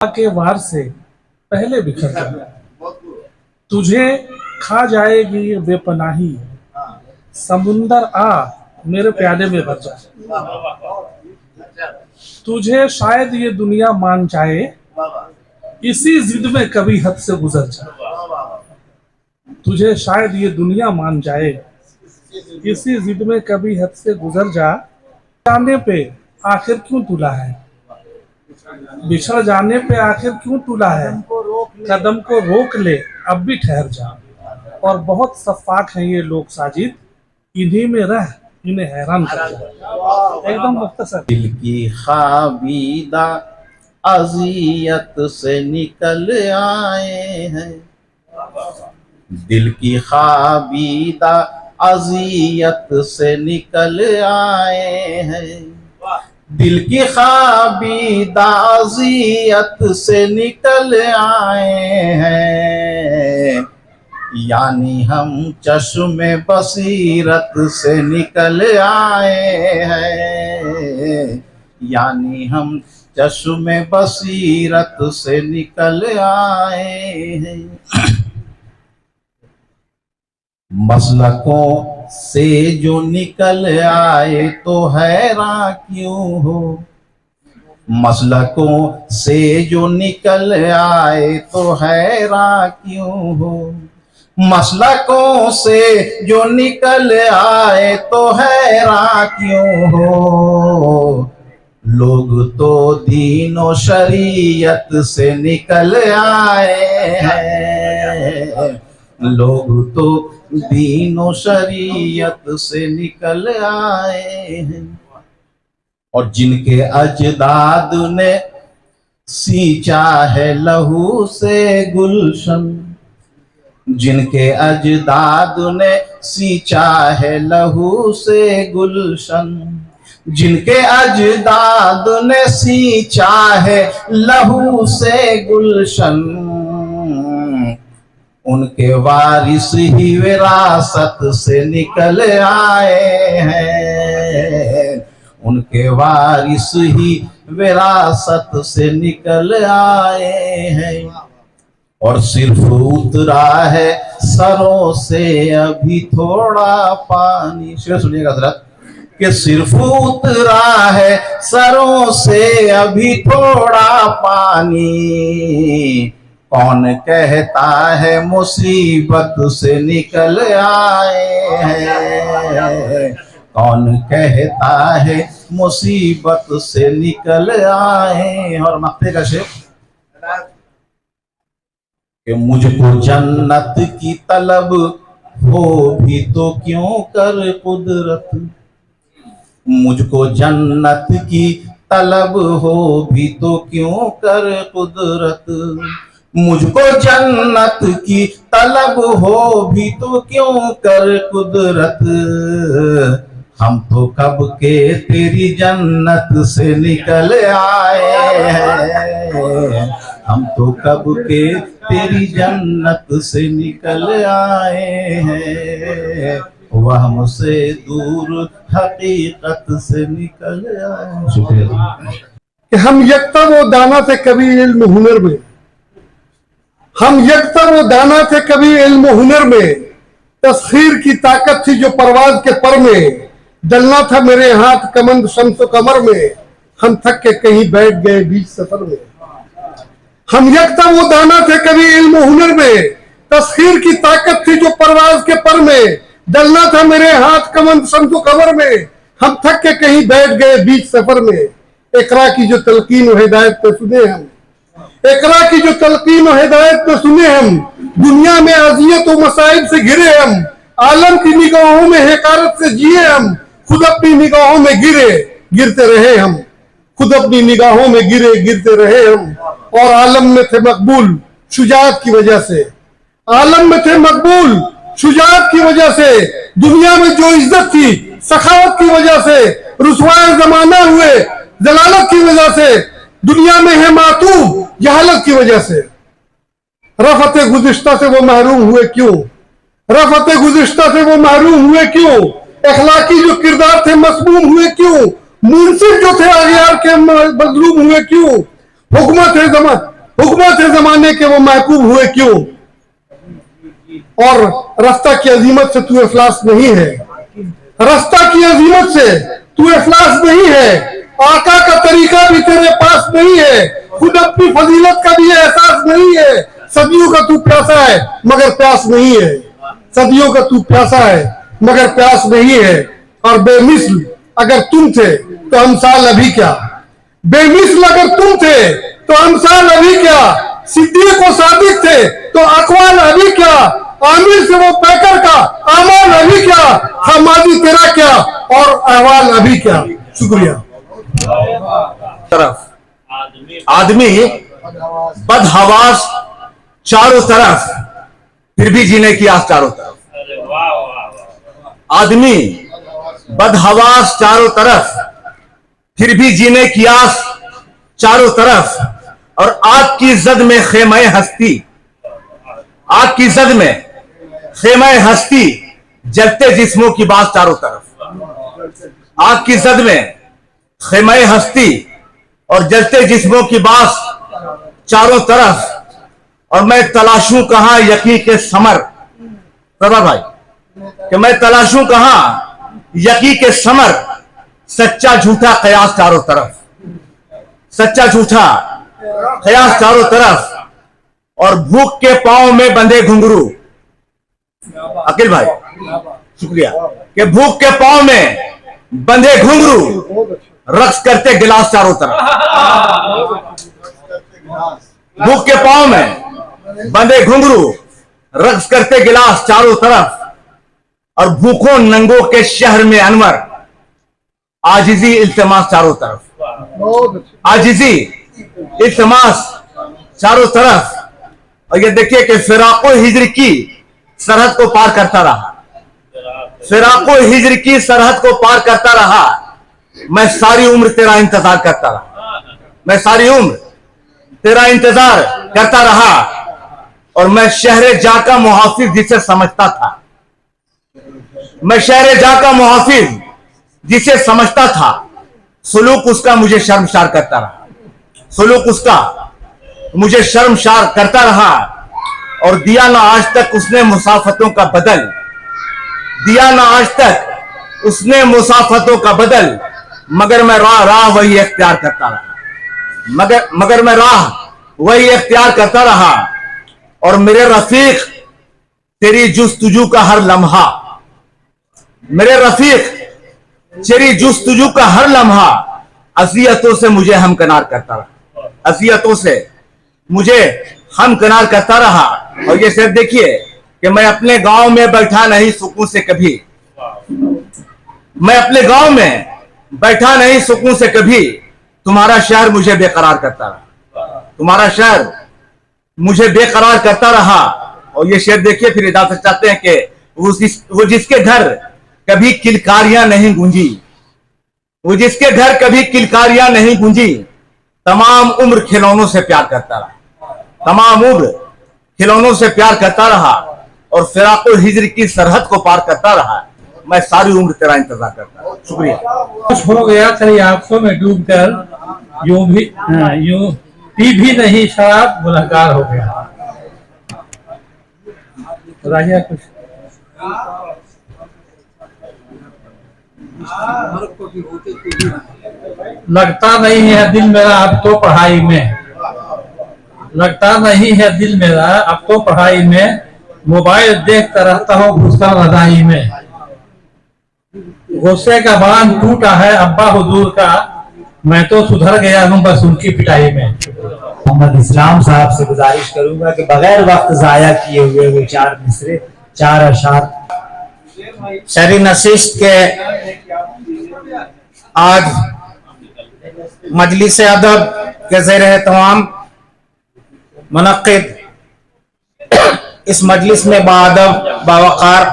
के वार से पहले बिखर जा, तुझे खा जाएगी ये बेपनाही, समुंदर आ मेरे प्याले में भर जा। तुझे शायद ये दुनिया मान जाए, इसी जिद में कभी हद से गुजर जा। तुझे शायद ये दुनिया मान जाए, इसी जिद में कभी हद से गुजर जा। जाने पे आखिर क्यों तुला है, बिछड़ जाने पे आखिर क्यों तुला है, कदम को रोक ले अब भी ठहर जा। और बहुत सफाक हैं ये लोग साजिद, इन्हीं में रह इन्हें हैरान कर जा। एकदम मुख्तसर। दिल की खाबीदा अजियत से निकल आए हैं, दिल की खाबीदा अजियत से निकल आए हैं, दिल की खाबीदा अजियत से निकल आए हैं। यानी हम चश्मे बसीरत से निकल आए हैं, यानी हम चश्मे बसीरत से निकल आए हैं। मसलकों से जो निकल आए तो हैरान क्यों हो, मसलकों से जो निकल आए तो हैरान क्यों हो, मसलकों से जो निकल आए तो हैरान क्यों हो। लोग तो दीन और शरीयत से निकल आए हैं, लोग तो दीन और शरीयत से निकल आए हैं। और जिनके अजदाद ने सींचा है लहू से गुलशन, जिनके अजदाद ने सींचा है लहू से गुलशन, जिनके अजदाद ने सींचा है लहू से गुलशन, उनके वारिस ही विरासत से निकल आए हैं, उनके वारिस ही विरासत से निकल आए हैं। और सिर्फ उतरा है सरों से अभी थोड़ा पानी, सुनिएगा जरा, कि सिर्फ उतरा है सरों से अभी थोड़ा पानी। कौन कहता है मुसीबत से निकल आए हैं, कौन कहता है मुसीबत से निकल आए। और मक्ते का शेर कि मुझको जन्नत की तलब हो भी तो क्यों कर कुदरत, मुझको जन्नत की तलब हो भी तो क्यों कर कुदरत, मुझको जन्नत की तलब हो भी तो क्यों कर कुदरत। हम तो कब के तेरी जन्नत से निकल आए हैं, हम तो कब के तेरी जन्नत से निकल आए हैं। वह मुझसे दूर हकीकत से निकल आए। शुक्रिया। हम यकता वो दाना थे कभी इल्म हुनर में, हम यकता वो दाना थे कभी इल्म हुनर में, तस्खीर की ताकत थी जो परवाज के पर में, डलना था मेरे हाथ कमंद शम्स कमर में, हम थक के कहीं बैठ गए बीच सफर में। हम यकता वो दाना थे कभी इल्म हुनर में, तस्खीर की ताकत थी जो परवाज के पर में, डलना था मेरे हाथ कमंद शम्स कमर में, हम थक के कहीं बैठ गए बीच सफर में। इकरा की जो तलकीन व हिदायत पे सुने हम, इकरा की जो तलकीन व हिदायत पे सुने हम, दुनिया में अजियत व मसाइब से घिरे हम, आलम की निगाहों में हकारत से जिए हम, खुद अपनी निगाहों में गिरे गिरते रहे हम, खुद अपनी निगाहों में गिरे गिरते रहे हम। और आलम में थे मकबूल शुजाअत की वजह से, आलम में थे मकबूल शुजाअत की वजह से, दुनिया में जो इज्जत थी सखावत की वजह से, रुसवाए जमाना हुए जलालत की वजह से, दुनिया में है मातूब जहालत की वजह से। रफ़त गुज़िश्ता से वो महरूम हुए क्यों, रफ़त गुज़िश्ता से वो महरूम हुए क्यों, अखलाकी जो किरदार थे मसमूम हुए क्यों, मुंसिफ जो थे अगयार के मजलूम हुए क्यों, हुकूमत जमा हुकूमत जमाने के वो महकूब हुए क्यों, और रास्ता की अजीमत से तू इफलास नहीं है, रास्ता की अजीमत से तू इफलास नहीं है, आका का तरीका भी तेरे पास नहीं है, खुद अपनी फजीलत का भी एहसास नहीं है, सदियों का तू प्यासा है मगर प्यास नहीं है, सदियों का तू प्यासा है मगर प्यास नहीं है। और बेमिसल अगर तुम थे तो हम साल अभी क्या, बेमिसल अगर तुम थे तो हम साल अभी क्या, सिद्दीक को सादिक थे तो अकवाल अभी क्या, आमिर से वो पैकर का आमाल अभी क्या, हमादी तेरा क्या और अहवाल अभी क्या। शुक्रिया। तरफ आदमी बदहवास चारों तरफ, फिर भी जीने की आस चारों तरफ। आदमी बदहवास चारों तरफ, फिर भी जीने की आस चारों तरफ। और आग की जद में खेमे हस्ती, आग की जद में खेमे हस्ती, जलते जिस्मों की बात चारों तरफ। आग की जद में खेमे हस्ती और जलते जिस्मों की बात चारों तरफ। और मैं तलाशूं कहां यकीन के समर, प्रभा भाई, कि मैं तलाशूं कहां यकीन के समर, सच्चा झूठा कयास चारों तरफ, सच्चा झूठा कयास चारों तरफ। और भूख के पांव में बंधे घुंघरू, अकील भाई शुक्रिया, कि भूख के पांव में बंधे घुंघरू, रक्स करते गिलास चारों तरफ। भूख के पांव में बंधे घुंघरू, रक्स करते गिलास चारों तरफ। और भूखों नंगों के शहर में अनवर, आजिजी इल्तिमास चारों तरफ, आजिजी इल्तिमास चारों तरफ। और ये देखिए कि फिराको हिजर की सरहद को पार करता रहा, फिराको हिजर की सरहद को पार करता रहा। मैं सारी उम्र तेरा इंतजार करता रहा, मैं सारी उम्र तेरा इंतजार करता रहा। और मैं शहरे जाका मुहाफिज जिसे समझता था, मैं शहरे जाका मुहाफिज जिसे समझता था, सुलूक उसका मुझे शर्मसार करता रहा, सुलूक उसका मुझे शर्मसार करता रहा। और दिया ना आज तक उसने मुसाफतों का बदल, दिया ना आज तक उसने मुसाफतों का बदल। मगर मैं राह वही इख्तियार करता रहा, मगर मैं राह वही इख्तियार करता रहा। और मेरे रफीक तेरी जुस्तुजू का हर लम्हा, मेरे रफीक तेरी जुस्तुजू का हर लम्हा अज़ियतों से मुझे हमकनार करता रहा, अज़ियतों से मुझे हमकनार करता रहा। और ये सिर्फ देखिए कि मैं अपने गांव में बैठा नहीं सुकून से कभी, मैं अपने गांव में बैठा नहीं सुकून से कभी, तुम्हारा शहर मुझे बेकरार करता रहा, तुम्हारा शहर मुझे बेकरार करता रहा। और ये शेर देखिए फिर इजाजत चाहते हैं कि वो जिसके घर कभी किलकारियां नहीं गूंजी, वो जिसके घर कभी किलकारियां नहीं गूंजी, तमाम उम्र खिलौनों से प्यार करता रहा, तमाम उम्र खिलौनों से प्यार करता रहा। और फिराको हिजर की सरहद को पार करता रहा। मैं सारी उम्र तेरा इंतजार करता हूं। शुक्रिया। कुछ हो गया तेरी आंखों में डूबकर, यूं भी यूं पी भी नहीं शराब, गुनहगार हो गया। राजा कुछ लगता नहीं है दिल मेरा अब तो पढ़ाई में, लगता नहीं है दिल मेरा अब तो पढ़ाई में, मोबाइल देखता रहता हूँ घुसकर रजाई में। गुस्से का बांध टूटा है अब्बा हुजूर का, मैं तो सुधर गया हूँ बस उनकी पिटाई में। मोहम्मद इस्लाम साहब से गुजारिश करूंगा कि बगैर वक्त जाया किए हुए वो 4 मिसरे 4 अशार शहरी नशिस्त के आज मजलिस अदब के ज़ेर एहतमाम मुनक्किद इस मजलिस में बाअदब बावकार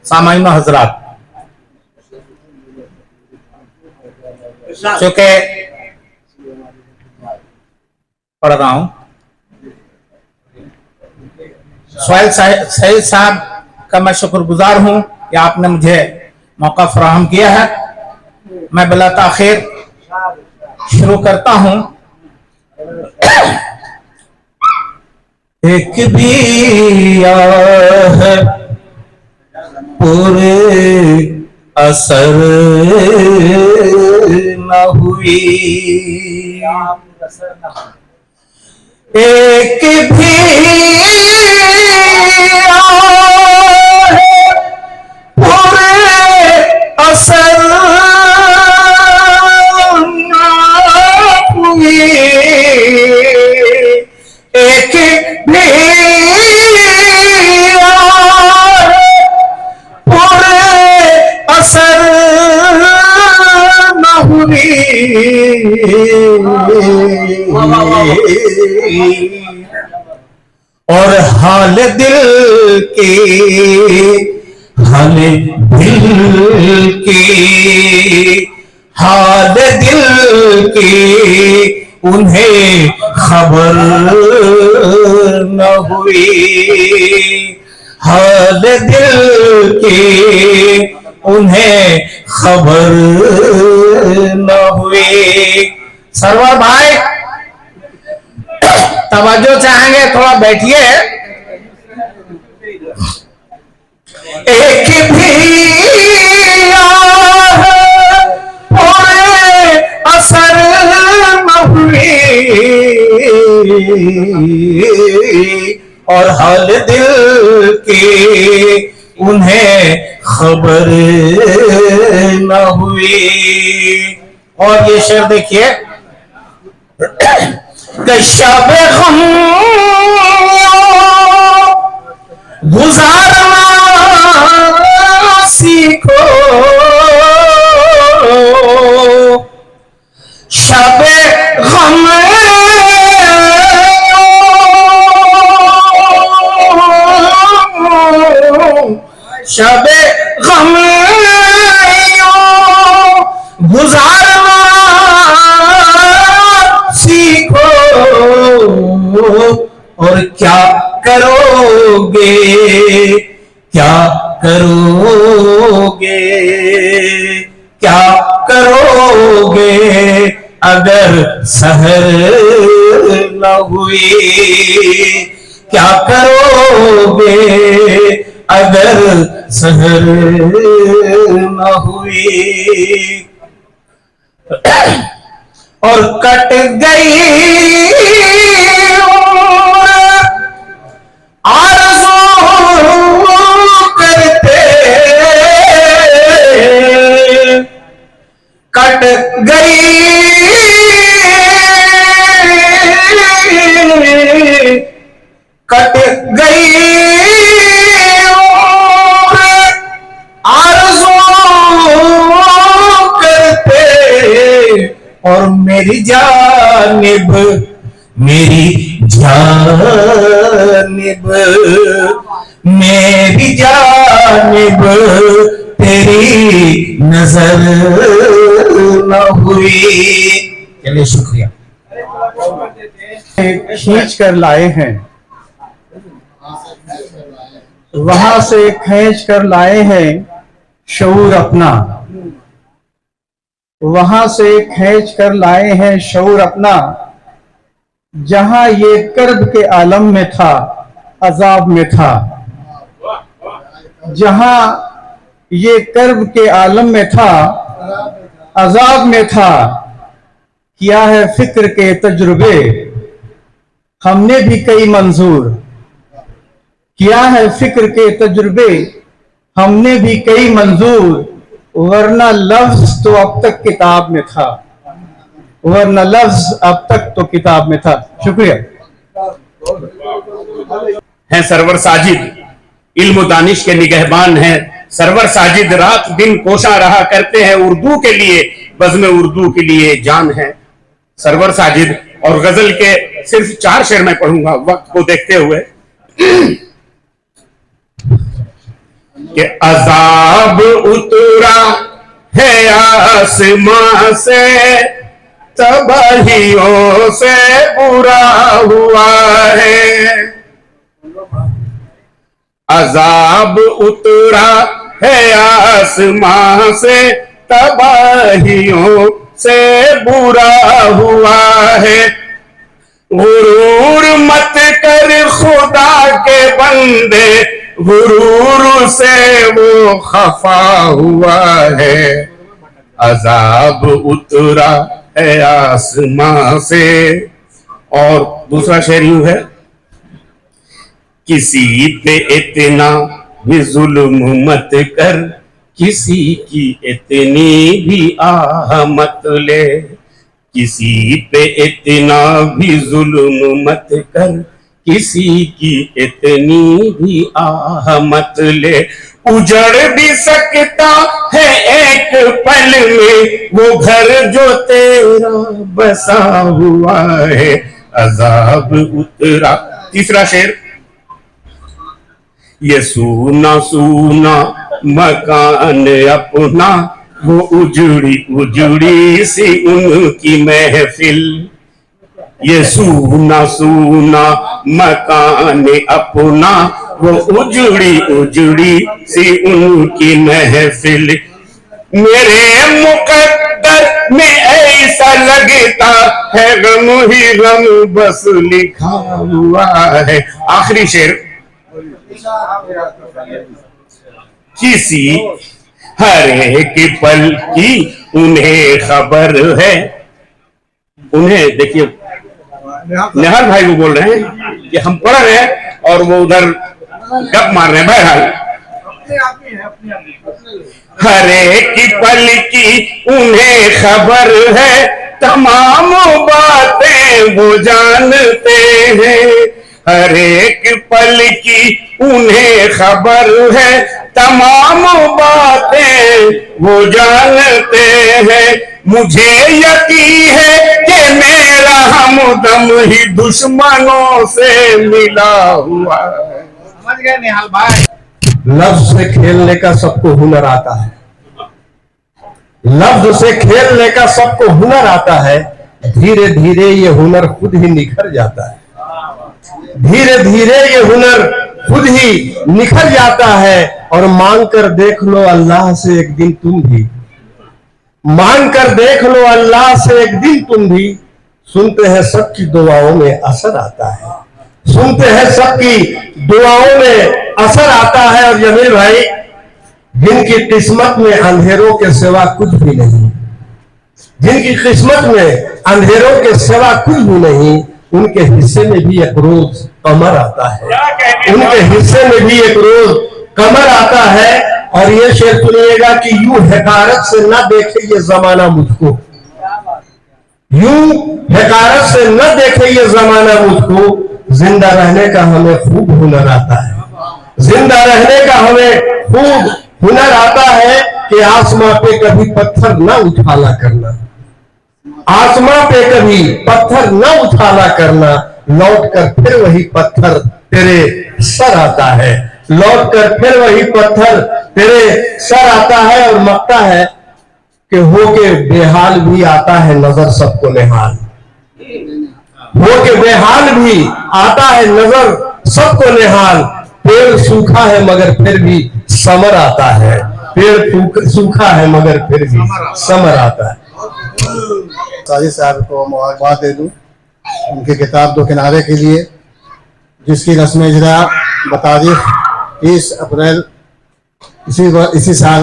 सामाईन हजरात, चूंकि पढ़ रहा हूं, सोहेल सईद साहब का मैं शुक्रगुजार हूं कि आपने मुझे मौका फराहम किया है। मैं बिला ताखिर शुरू करता हूं। एक भी आह पूरे असर न हुई, एक भी आह पूरे असर न हुई, एक भी आह पूरे असर न हुई, और हाल दिल की, हाल दिल की, हाल दिल की उन्हें खबर न हुई, हाल दिल की उन्हें खबर न हुई। सरवर भाई तवज्जो चाहेंगे, थोड़ा बैठिए। एक भी आह पूरे असर न हुई, और हाल दिल की उन्हें खबर न हुई। और ये शेर देखिए, शब गम गुजारना सीखो, शब गम शब गम गुजारना सीखो, और क्या करोगे, क्या करोगे, क्या करोगे अगर सहर न हुई, क्या करोगे अगर सहर न हुई। और कट गई आरज़ू करते, कट गई कट गई आरज़ू करते, और मेरी जानिब, मेरी जानिब, मेरी जानिब तेरी नजर न हुई। चलिए शुक्रिया। खींच कर लाए हैं, वहां से खींच कर लाए हैं शऊर अपना, वहां से खींच कर लाए हैं शऊर अपना, जहां ये कर्ब के आलम में था अजाब में था, जहां ये कर्ब के आलम में था अजाब में था। किया है फिक्र के तजुर्बे हमने भी कई मंजूर, किया है फिक्र के तजुर्बे हमने भी कई मंजूर, वरना लफ्ज तो अब तक किताब में था, वरना लफ्ज अब तक तो किताब में था। शुक्रिया। हैं सरवर साजिद, इल्म दानिश के निगहबान हैं। सरवर साजिद रात दिन कोशा रहा करते हैं उर्दू के लिए, बज़्म उर्दू के लिए जान है। सरवर साजिद और गजल के सिर्फ 4 शेर मैं पढ़ूंगा वक्त को देखते हुए। कि अजाब उतरा है आसमां से, तबाहियों से बुरा हुआ है। अजाब उतरा है आसमां से, तबाहियों से बुरा हुआ है। गुरूर मत कर खुद बंदे गुरूर से वो खफा हुआ है, अजाब उतरा है आसमां से। और दूसरा शेर यूं है, किसी पे इतना भी जुल्म मत कर, किसी की इतनी भी आह मत ले, किसी पे इतना भी जुल्म मत कर, किसी की इतनी भी आह मत ले। उजड़ भी सकता है एक पल में वो घर जो तेरा बसा हुआ है, अजाब उतरा। तीसरा शेर, ये सूना सूना मकान अपना, वो उजड़ी उजड़ी सी उनकी महफिल, ये सूना सूना मकान अपना, वो उजड़ी उजड़ी सी उनकी महफिल। मेरे मुकद्दर में ऐसा लगता है गम ही गम बस लिखा हुआ है। आखिरी शेर, किसी हर एक पल की उन्हें खबर है। उन्हें देखिए, निहाल भाई वो बोल रहे हैं कि हम पढ़ रहे हैं और वो उधर गप मार रहे हैं। बहरहाल, हर एक पल की उन्हें खबर है, तमाम बातें वो जानते हैं। हर एक पल की उन्हें खबर है, तमाम बातें वो जानते हैं। मुझे यकीन है कि मेरा हमदम ही दुश्मनों से मिला हुआ है। समझ गए निहाल भाई? लफ्ज से खेलने का सबको हुनर आता है, लफ्ज से खेलने का सबको हुनर आता है। धीरे धीरे ये हुनर खुद ही निखर जाता है, धीरे धीरे ये हुनर खुद ही निखर जाता है। और मांग कर देख लो अल्लाह से एक दिन तुम भी, मांग कर देख लो अल्लाह से एक दिन तुम भी। सुनते हैं सबकी दुआओं में असर आता है, सुनते हैं सबकी दुआओं में असर आता है। और जमील भाई, जिनकी किस्मत में अंधेरों के सिवा कुछ भी नहीं, जिनकी किस्मत में अंधेरों के सिवा कुछ भी नहीं, उनके हिस्से में भी एक रोज कमर आता है, उनके हिस्से में भी एक रोज कमर आता है। और ये शेर सुनिएगा कि यूं हकारत से न देखे ये जमाना मुझको, यूं हकारत से न देखे ये जमाना मुझको। जिंदा रहने का हमें खूब हुनर आता है, जिंदा रहने का हमें खूब हुनर आता है कि आसमां पे कभी पत्थर न उछाला करना, आसमां पे कभी पत्थर न उछाला करना। लौट कर फिर वही पत्थर तेरे सर आता है, लौट कर फिर वही पत्थर तेरे सर आता है। और मकता है कि हो के बेहाल भी आता है नजर सबको निहाल, हो के बेहाल भी आता है नजर सबको निहाल। पेड़ सूखा है मगर फिर भी समर आता है, पेड़ सूखा है मगर फिर भी समर आता है। साजिद साहब को मुबारकबाद दे दूं उनकी किताब दो किनारे के लिए, जिसकी रस्म इजरा बतारीख 30 अप्रैल इसी साल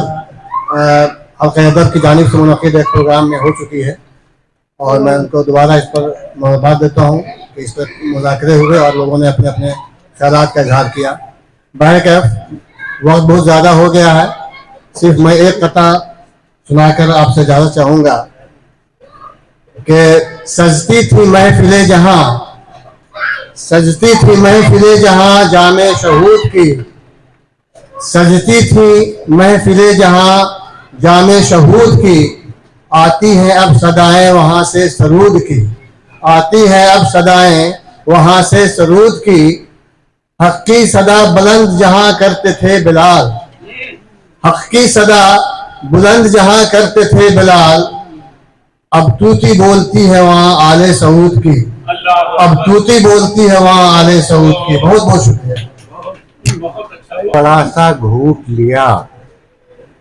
हल्का अदब की जानिब से मुनक़िद एक प्रोग्राम में हो चुकी है। और मैं उनको दोबारा इस पर मुबारकबाद देता हूँ कि इस पर मुज़ाकरे हुए और लोगों ने अपने अपने ख्यालात का इजहार किया। बहरकैफ वक्त बहुत ज़्यादा हो गया है, सिर्फ मैं एक कथा सुनाकर आपसे इजाज़त चाहूँगा कि सजती थी महफिले जहाँ, सजती थी महफिले जहाँ जामे शहूद की, सजती थी महफिले जहाँ जामे शहूद की। आती हैं अब सदाएं वहाँ से सरूद की, आती हैं अब सदाएं वहाँ से सरूद की। हक की सदा बुलंद जहाँ करते थे बिलाल, हक की सदा बुलंद जहाँ करते थे बिलाल। अब तूती बोलती है वहाँ आले सऊद की, अब तूती बोलती है वहाँ आले सऊद की। बहुत बहुत शुक्रिया। बड़ा सा घूंट लिया,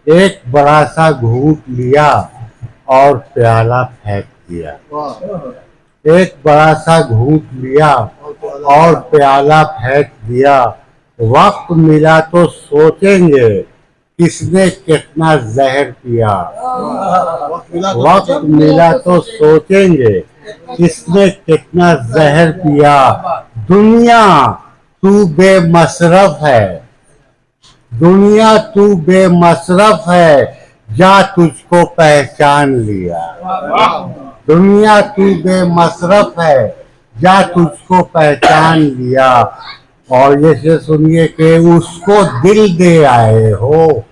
एक बड़ा सा घूंट लिया और प्याला फेंक दिया, एक बड़ा सा घूंट लिया और प्याला फेंक दिया। वक्त मिला तो सोचेंगे किसने कितना जहर पिया। वक्त मिला तो सोचेंगे किसने कितना जहर पिया। दुनिया तू बेमसरफ है, दुनिया तू बेमसरफ है, जा तुझको पहचान लिया। दुनिया तू बेमसरफ है, जा तुझको पहचान लिया। और जैसे सुनिए कि उसको दिल दे आए हो,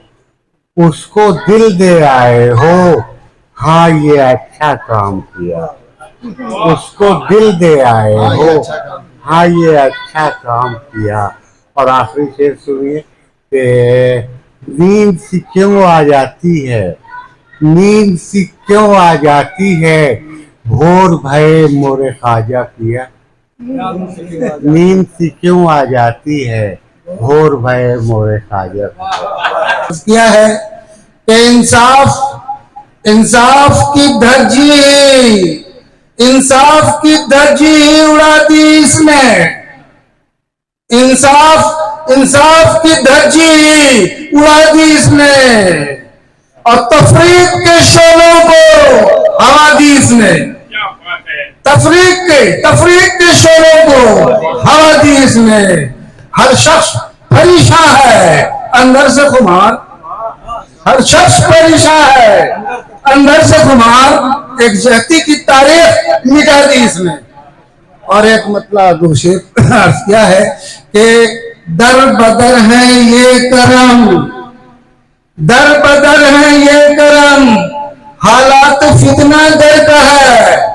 उसको दिल दे आए हो, हाँ ये अच्छा काम किया। उसको दिल दे आए हो, हाँ ये अच्छा काम किया। और आखिरी शेर सुनिए कि नींद सी क्यों आ जाती है, नींद सी क्यों आ जाती है, भोर भये मोरे ख्वाजा किया। नींद सी क्यों आ जाती है, भोर भये मोरे ख्वाजा किया है कि इंसाफ, इंसाफ की धज्जी, इंसाफ की धज्जी उड़ा दी इसने। इंसाफ, इंसाफ की धज्जी उड़ा दी इसने और तफरीक के शोलों को हवा दी इसने। तफरीक के शोरों को हवा दी इसने। हर शख्स परेशान है अंदर से खुमार, हर शख्स परेशान है अंदर से खुमार। एक जाति की तारीख मिटा दी इसने। और एक मतलब दूसरे क्या है कि दर बदर है ये करम, दर बदर है ये करम, हालात फितना दर का है।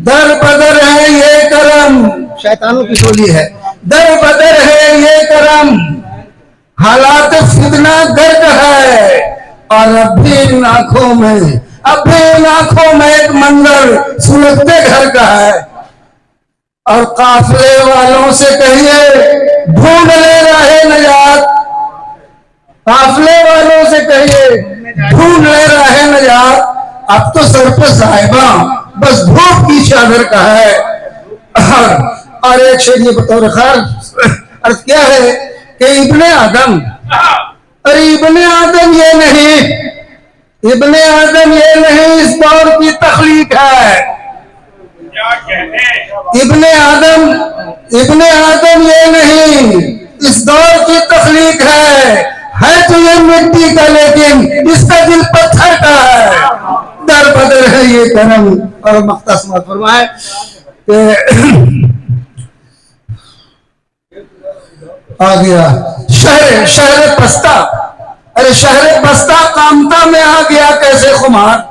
दर बदर है ये करम, शैतानों की टोली है। दर बदर है ये करम, हालात फितना गर्द है। और अब भी इन आंखों में, अब भी इन आंखों में एक मंजर सुलगते घर का है। और काफिले वालों से कहिए ढूंढ ले रहे नजात, काफिले वालों से कहिए ढूंढ ले रहे नजात। अब तो सर पर साहिबा बस धूप की चादर का है। और एक शेर ये बतौर खास अर्थ क्या है कि इब्ने आदम, अरे इब्ने आदम ये नहीं, इब्ने आदम ये नहीं, इस दौर की तख्लीक है। इब्ने आदम, इब्ने आदम ये नहीं, इस दौर की तख्लीक है तो ये मिट्टी का लेकिन इसका दिल पत्थर का है। दर बदर है ये करम। और मख्तसम फरमाए आ गया शहर, शहर पस्ता, अरे शहर पस्ता कामता में आ गया कैसे खुमार।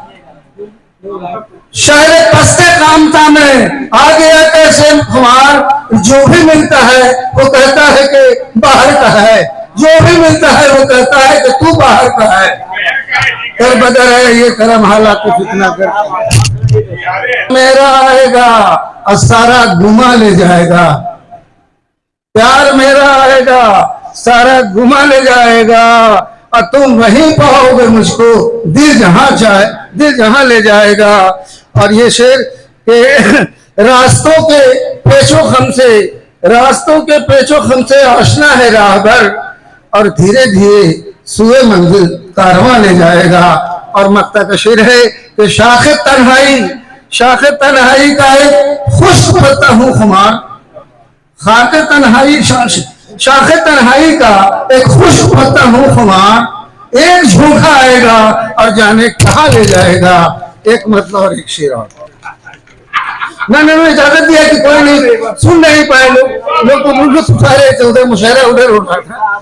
शहर पस्ते कामता में आ गया कैसे खुमार। जो भी मिलता है वो कहता है कि बाहर का है, जो भी मिलता है वो कहता है कि तू बाहर का है। दर बदर है ये करम, हालात फितना कर मेरा आएगा और सारा घुमा ले जाएगा। प्यार मेरा आएगा सारा घुमा ले जाएगा और तुम वहीं पाओगे मुझको, दिल जहां जाए, दिल जहां ले जाएगा। और ये शेर के रास्तों के पेचोखम से, रास्तों के पेचोखम से आशना है राहबर और धीरे धीरे सुए मंजिल कारवां ले जाएगा। और मक्ता का शेर है कि शाखे तन्हाई, शाखे तन्हाई का एक खुश्क पत्ता हूं खुमार। खाके तन्हाई, शाखे तन्हाई का एक खुश्क पत्ता हूं खुमार। एक झोंका आएगा और जाने कहाँ ले जाएगा। एक मतलब और एक शेर और ना इजाजत दिया कि कोई नहीं सुन नहीं पाए लोग, लोग तो लुत्फ उठा रहे थे, उधर मुशायरा उधर उठा था।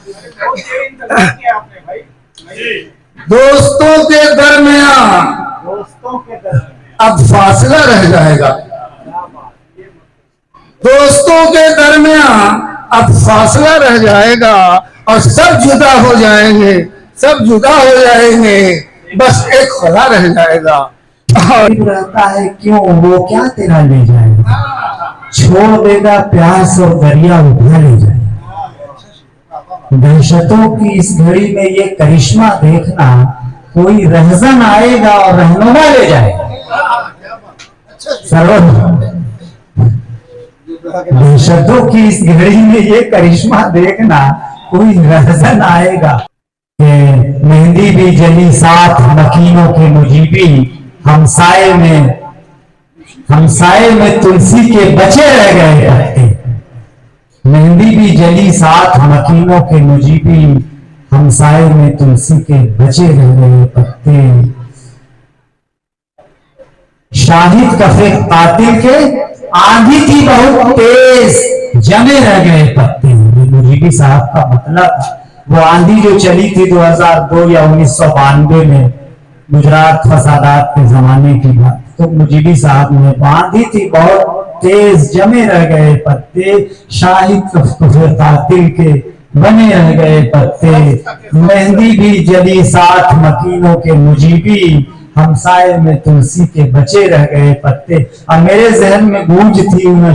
दोस्तों के दरमियान अब फासला रह जाएगा। दोस्तों के दरमियान अब फासला रह जाएगा और सब जुदा हो जाएंगे, सब जुदा हो जाएंगे, बस एक खुदा रह जाएगा। रहता है क्यों, वो क्या तेरा ले जाएगा, छोड़ देगा प्यास और दरिया उठा ले जाएगा। दहशतों की इस घड़ी में ये करिश्मा देखना, कोई रहजन आएगा और रहनुमा ले जाएगा। सर्वध बेशर्तों की इस घड़ी में ये करिश्मा देखना कोई नजर आएगा कि मेहंदी भी जली साथ मकीनों के मुजीबी, हमसाए में तुलसी के बचे रह गए पत्ते। मेहंदी भी जली साथ मकीनों के मुजीबी, हमसाए में तुलसी के बचे रह गए पत्ते। शाहिद कफे कातिल के आंधी थी बहुत तेज, जमे रह गए पत्ते। मुजीबी साहब का मतलब वो आंधी जो चली थी 2002 या 1992 में गुजरात फसादात के जमाने की बात, तो मुजीबी साहब ने आंधी थी बहुत तेज, जमे रह गए पत्ते। शाहिद कफे कातिल के बने रह गए पत्ते। मेहंदी भी जली साथ मकीनों के मुजीबी, हमसाए में तुलसी के बचे रह गए पत्ते। और मेरे जहन में गूंज थी उन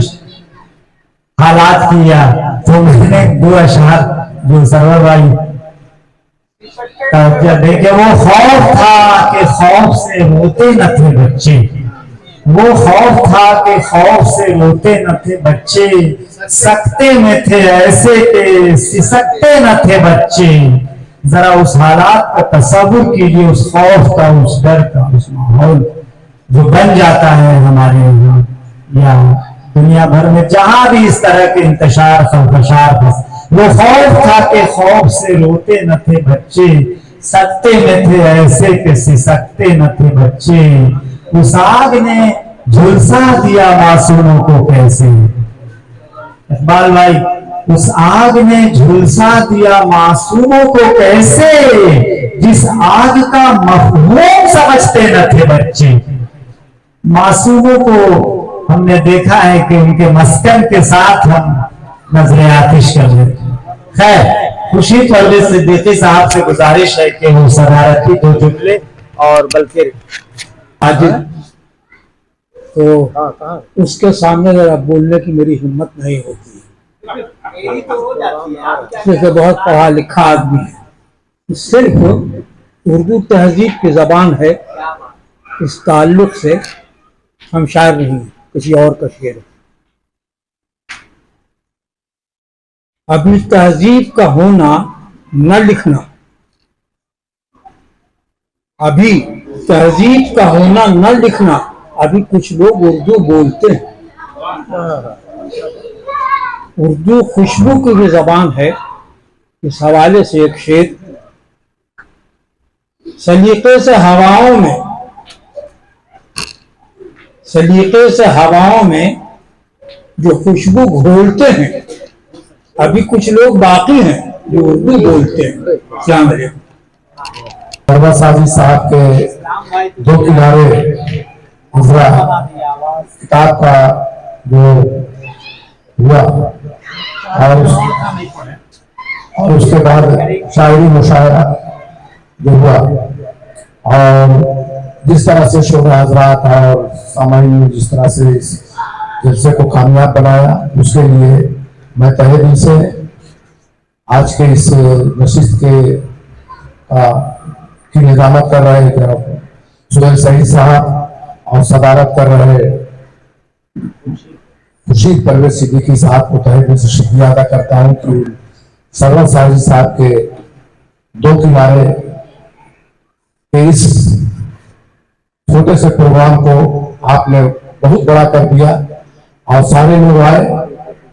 हालात की, या तो मैंने 2 अशआर जो सरवर भाई देखे, वो खौफ था कि खौफ से रोते न थे बच्चे, वो खौफ था कि खौफ से रोते न थे बच्चे, सकते में थे ऐसे के सिसकते न थे बच्चे। जरा उस हालात का तस्वुर कीजिए, उस खौफ का, उस डर का, उस माहौल जो बन जाता है हमारे यहाँ या दुनिया भर में जहां भी इस तरह के इंतशार खलफशार, वो खौफ था कि खौफ से रोते न थे बच्चे, सकते में थे ऐसे के सिसकते न थे बच्चे। उस आग ने झुलसा दिया मासूमों को कैसे, इकबाल भाई, उस आग ने झुलसा दिया मासूमों को कैसे, जिस आग का मफहूम समझते न थे बच्चे। मासूमों को हमने देखा है कि उनके मस्कन के साथ हम नजरे आतिश कर लेते। खैर, खुर्शीद परवेज सिद्दीकी साहब से गुजारिश है कि वो सदारती 2 जुमले और बल्कि आज तो उसके सामने जरा बोलने की मेरी हिम्मत नहीं होती। जैसे बहुत पढ़ा लिखा आदमी है, सिर्फ उर्दू तहजीब की जबान है, इस ताल्लुक से हम शायर नहीं, किसी और का शेर है। अभी तहजीब का होना न लिखना, अभी तहजीब का होना न लिखना, अभी कुछ लोग उर्दू बोलते हैं। उर्दू खुशबू की भी जबान है। इस हवाले से एक शेर, सलीके से हवाओं में जो खुशबू घोलते हैं, अभी कुछ लोग बाकी हैं जो उर्दू बोलते हैं। अस्सलाम वालेकुम। सरवर साजी साहब के 2 किनारे गुजरा किताब का जो हुआ और उसके बाद शायरी मुशायरा जो हुआ, और जिस तरह से शोभा हजरात और सामान्य ने जिस तरह से इस जलसे को कामयाब बनाया, उसके लिए मैं तहे दिल से आज के इस नशिस्त के की निजामत कर रहे सुहेल सईद साहब और सदारत कर रहे खुर्शीद परवेज सिद्दीकी साहब को तहे दिल से शुक्रिया अदा करता हूँ कि सरवर साजी साहब के 2 किनारे के इस छोटे से प्रोग्राम को आपने बहुत बड़ा कर दिया, और सारे लोग आए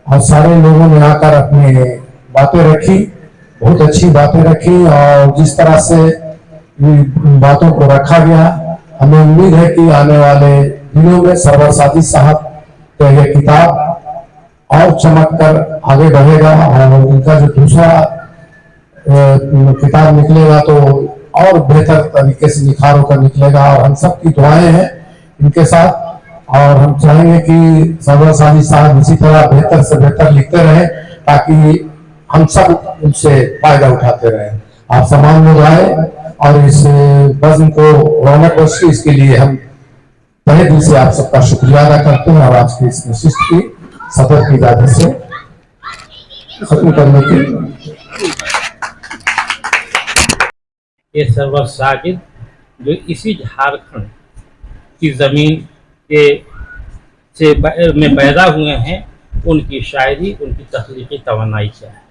और सारे लोगों ने आकर अपनी बातें रखी, बहुत अच्छी बातें रखी। और जिस तरह से बातों को रखा गया, हमें उम्मीद है कि आने वाले दिनों में सरवर साजी साहब का यह किताब और चमक कर आगे बढ़ेगा, और उनका जो दूसरा किताब निकलेगा तो और बेहतर तरीके से निखार होकर निकलेगा। और हम सब की दुआएं हैं इनके साथ, और हम चाहेंगे कि सरवर साजी साहब इसी तरह बेहतर से बेहतर लिखते रहें ताकि हम सब उनसे फायदा उठाते रहें। आप तमाम लोग आए और इस बज़्म को रौनक बख्शी, इसके लिए हम तहे दिल से आप सबका शुक्रिया अदा करते हैं। और आज की इस नशिस्त की सदर की इजाजत से खत्म करने की ये सरवर साजिद जो इसी झारखंड की ज़मीन के में पैदा हुए हैं, उनकी शायरी, उनकी तख्लीकी तवानाई क्या है।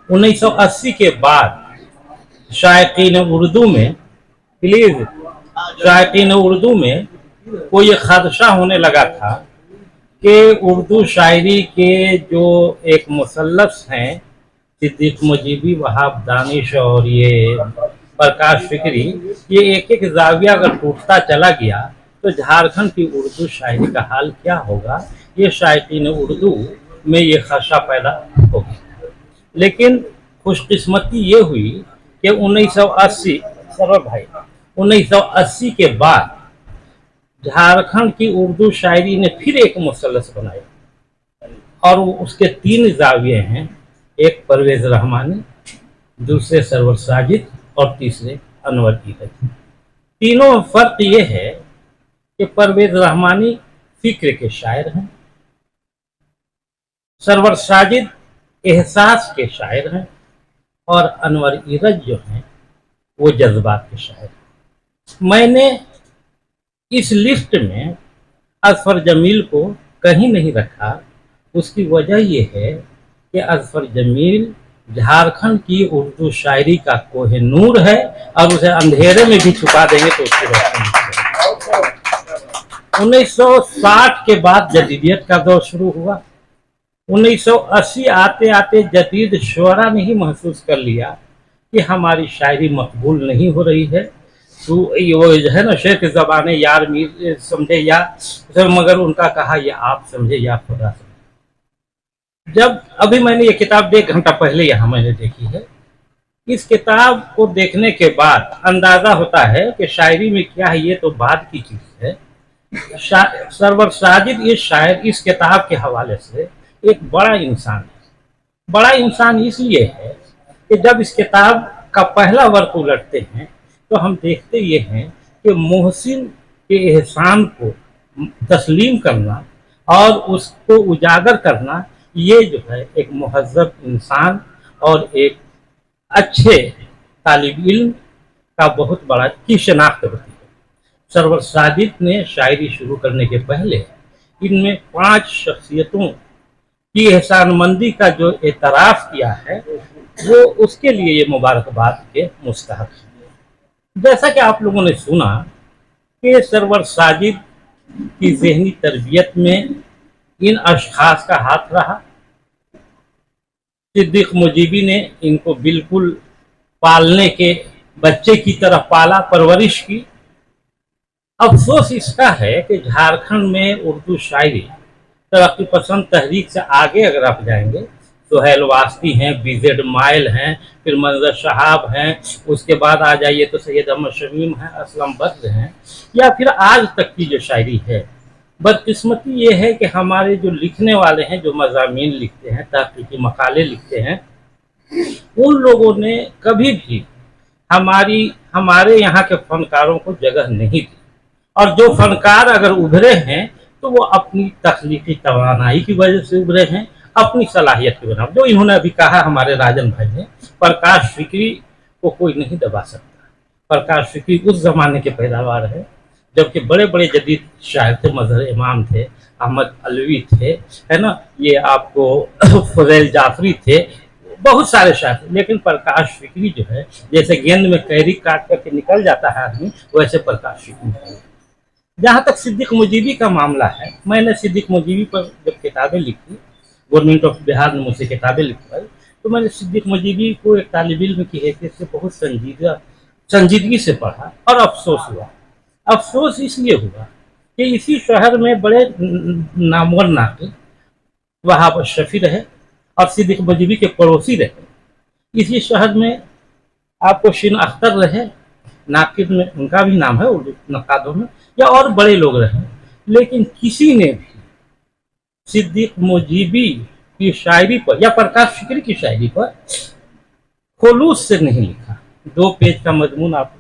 1980 के बाद शायकीन उर्दू में, प्लीज शायकीन उर्दू में को ये खदशा होने लगा था कि उर्दू शायरी के जो एक मुसल्लस हैं, सिद्दीक मुजीबी, वहाब दानिश और ये प्रकाश फिक्री, ये एक एक जाविया अगर टूटता चला गया तो झारखंड की उर्दू शायरी का हाल क्या होगा, ये शायकीन उर्दू में ये खदशा पैदा हो गया। लेकिन खुशकिस्मती ये हुई कि 1980 सरवर भाई 1980 के बाद झारखंड की उर्दू शायरी ने फिर एक मुसल्लस बनाया और उसके 3 जाविये हैं, एक परवेज रहमानी, दूसरे सरवर साजिद और तीसरे अनवर इरज। तीनों में फर्क ये है कि परवेज रहमानी फिक्र के शायर हैं, सरवर साजिद एहसास के शायर हैं और अनवर इरज जो हैं वो जज्बात के शायर हैं। मैंने इस लिस्ट में अजफर जमील को कहीं नहीं रखा। उसकी वजह ये है कि अजफर जमील झारखंड की उर्दू शायरी का कोहिनूर है और उसे अंधेरे में भी छुपा देंगे तो उसकी रोशनी नहीं। 1960 के बाद जदीदियत का दौर शुरू हुआ। 1980 आते आते जदीद शुअरा ने ही महसूस कर लिया कि हमारी शायरी मकबूल नहीं हो रही है। तो वो है ना, शेख ज़बाने यार मीर समझे या मगर उनका कहा या आप समझे या खुदा समझे। जब अभी मैंने ये किताब 1 घंटा पहले यहाँ मैंने देखी है, इस किताब को देखने के बाद अंदाजा होता है कि शायरी में क्या है, ये तो बाद की चीज़ है। सरवर साजिद ये शायर इस किताब के हवाले से एक बड़ा इंसान है। बड़ा इंसान इसलिए है कि जब इस किताब का पहला वर्क उलटते हैं तो हम देखते ये हैं कि मोहसिन के एहसान को तस्लीम करना और उसको उजागर करना, ये जो है एक मुहज़्ज़ब इंसान और एक अच्छे तालिब इल्म का बहुत बड़ा की शनाख्त होती है। सरवर साजिद ने शायरी शुरू करने के पहले इनमें 5 शख्सियतों की एहसानमंदी का जो एतराफ़ किया है वो उसके लिए ये मुबारकबाद के मुस्तहक़ है। जैसा कि आप लोगों ने सुना कि सरवर साजिद की ज़हनी तरबियत में इन अशख़ास का हाथ रहा। सिद्दीक मुजीबी ने इनको बिल्कुल पालने के बच्चे की तरह पाला, परवरिश की। अफसोस इसका है कि झारखंड में उर्दू शायरी तरक्की पसंद तहरीक से आगे अगर आप जाएंगे, सुहेल वास्ती हैं, बीजेड माइल हैं, फिर मंजर शहाब हैं, उसके बाद आ जाइए तो सैयद अहमद शमीम हैं, असलम बद्र हैं, या फिर आज तक की जो शायरी है। बदकिस्मती ये है कि हमारे जो लिखने वाले हैं, जो मज़ामीन लिखते हैं, तहक़ीक़ी मकाले लिखते हैं, उन लोगों ने कभी भी हमारे यहाँ के फनकारों को जगह नहीं दी। और जो फनकार अगर उभरे हैं तो वो अपनी तख्लीकी तवानाई की वजह से उभरे हैं, अपनी सलाहियत की वजह। जो इन्होंने अभी कहा हमारे राजन भाई ने, प्रकाश फिक्री को कोई नहीं दबा सकता। प्रकाश फिक्री उस ज़माने के पैदावार है जबकि बड़े बड़े जदीद शायर थे, मजहर इमाम थे, अहमद अलवी थे, है ना, ये आपको फजैल जाफरी थे, बहुत सारे शायर थे। लेकिन प्रकाश फिक्री जो है, जैसे गेंद में कैरी काट करके निकल जाता है आदमी, वैसे प्रकाश फिक्री। जहाँ तक सिद्दीक मुजीबी का मामला है, मैंने सिद्दीक मुजीबी पर जब किताबें लिखी, गवर्नमेंट ऑफ बिहार ने मुझसे किताबें लिखवाई, तो मैंने सिद्दीक मुजीबी को एक तालिब इल्म की हैसियत से बहुत संजीदगी से पढ़ा और अफसोस हुआ। अफसोस इसलिए हुआ कि इसी शहर में बड़े नामवर नाक़िद वहाब शफ़ी रहे और सिद्दीक मुजीबी के पड़ोसी रहे। इसी शहर में आपको शिन अख्तर रहे, नाक़िद में उनका भी नाम है उर्दू नक़ादों में, या और बड़े लोग रहे। लेकिन किसी ने भी सिद्दीक मुजीबी की शायरी पर या प्रकाश फिक्री की शायरी पर खुलूस से नहीं लिखा। 2 पेज का मजमून आप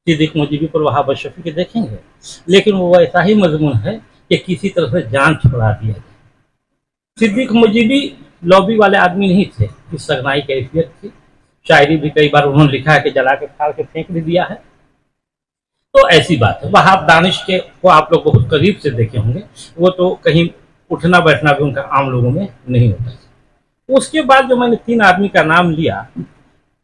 सिद्दीक मुजीबी पर वहाब शफ़ी के देखेंगे, लेकिन वो ऐसा ही मजमून है कि किसी तरह से जान छुड़ा दिया गया। सिद्दीक मुजीबी लॉबी वाले आदमी नहीं थे, इस सगनाई कैफियत थी। शायरी भी कई बार उन्होंने लिखा है कि जला के फाड़ के फेंक भी दिया है। तो ऐसी बात है। वहाब दानिश के को आप लोग बहुत करीब से देखे होंगे, वो तो कहीं उठना बैठना भी उनका आम लोगों में नहीं होता। उसके बाद जो मैंने 3 आदमी का नाम लिया,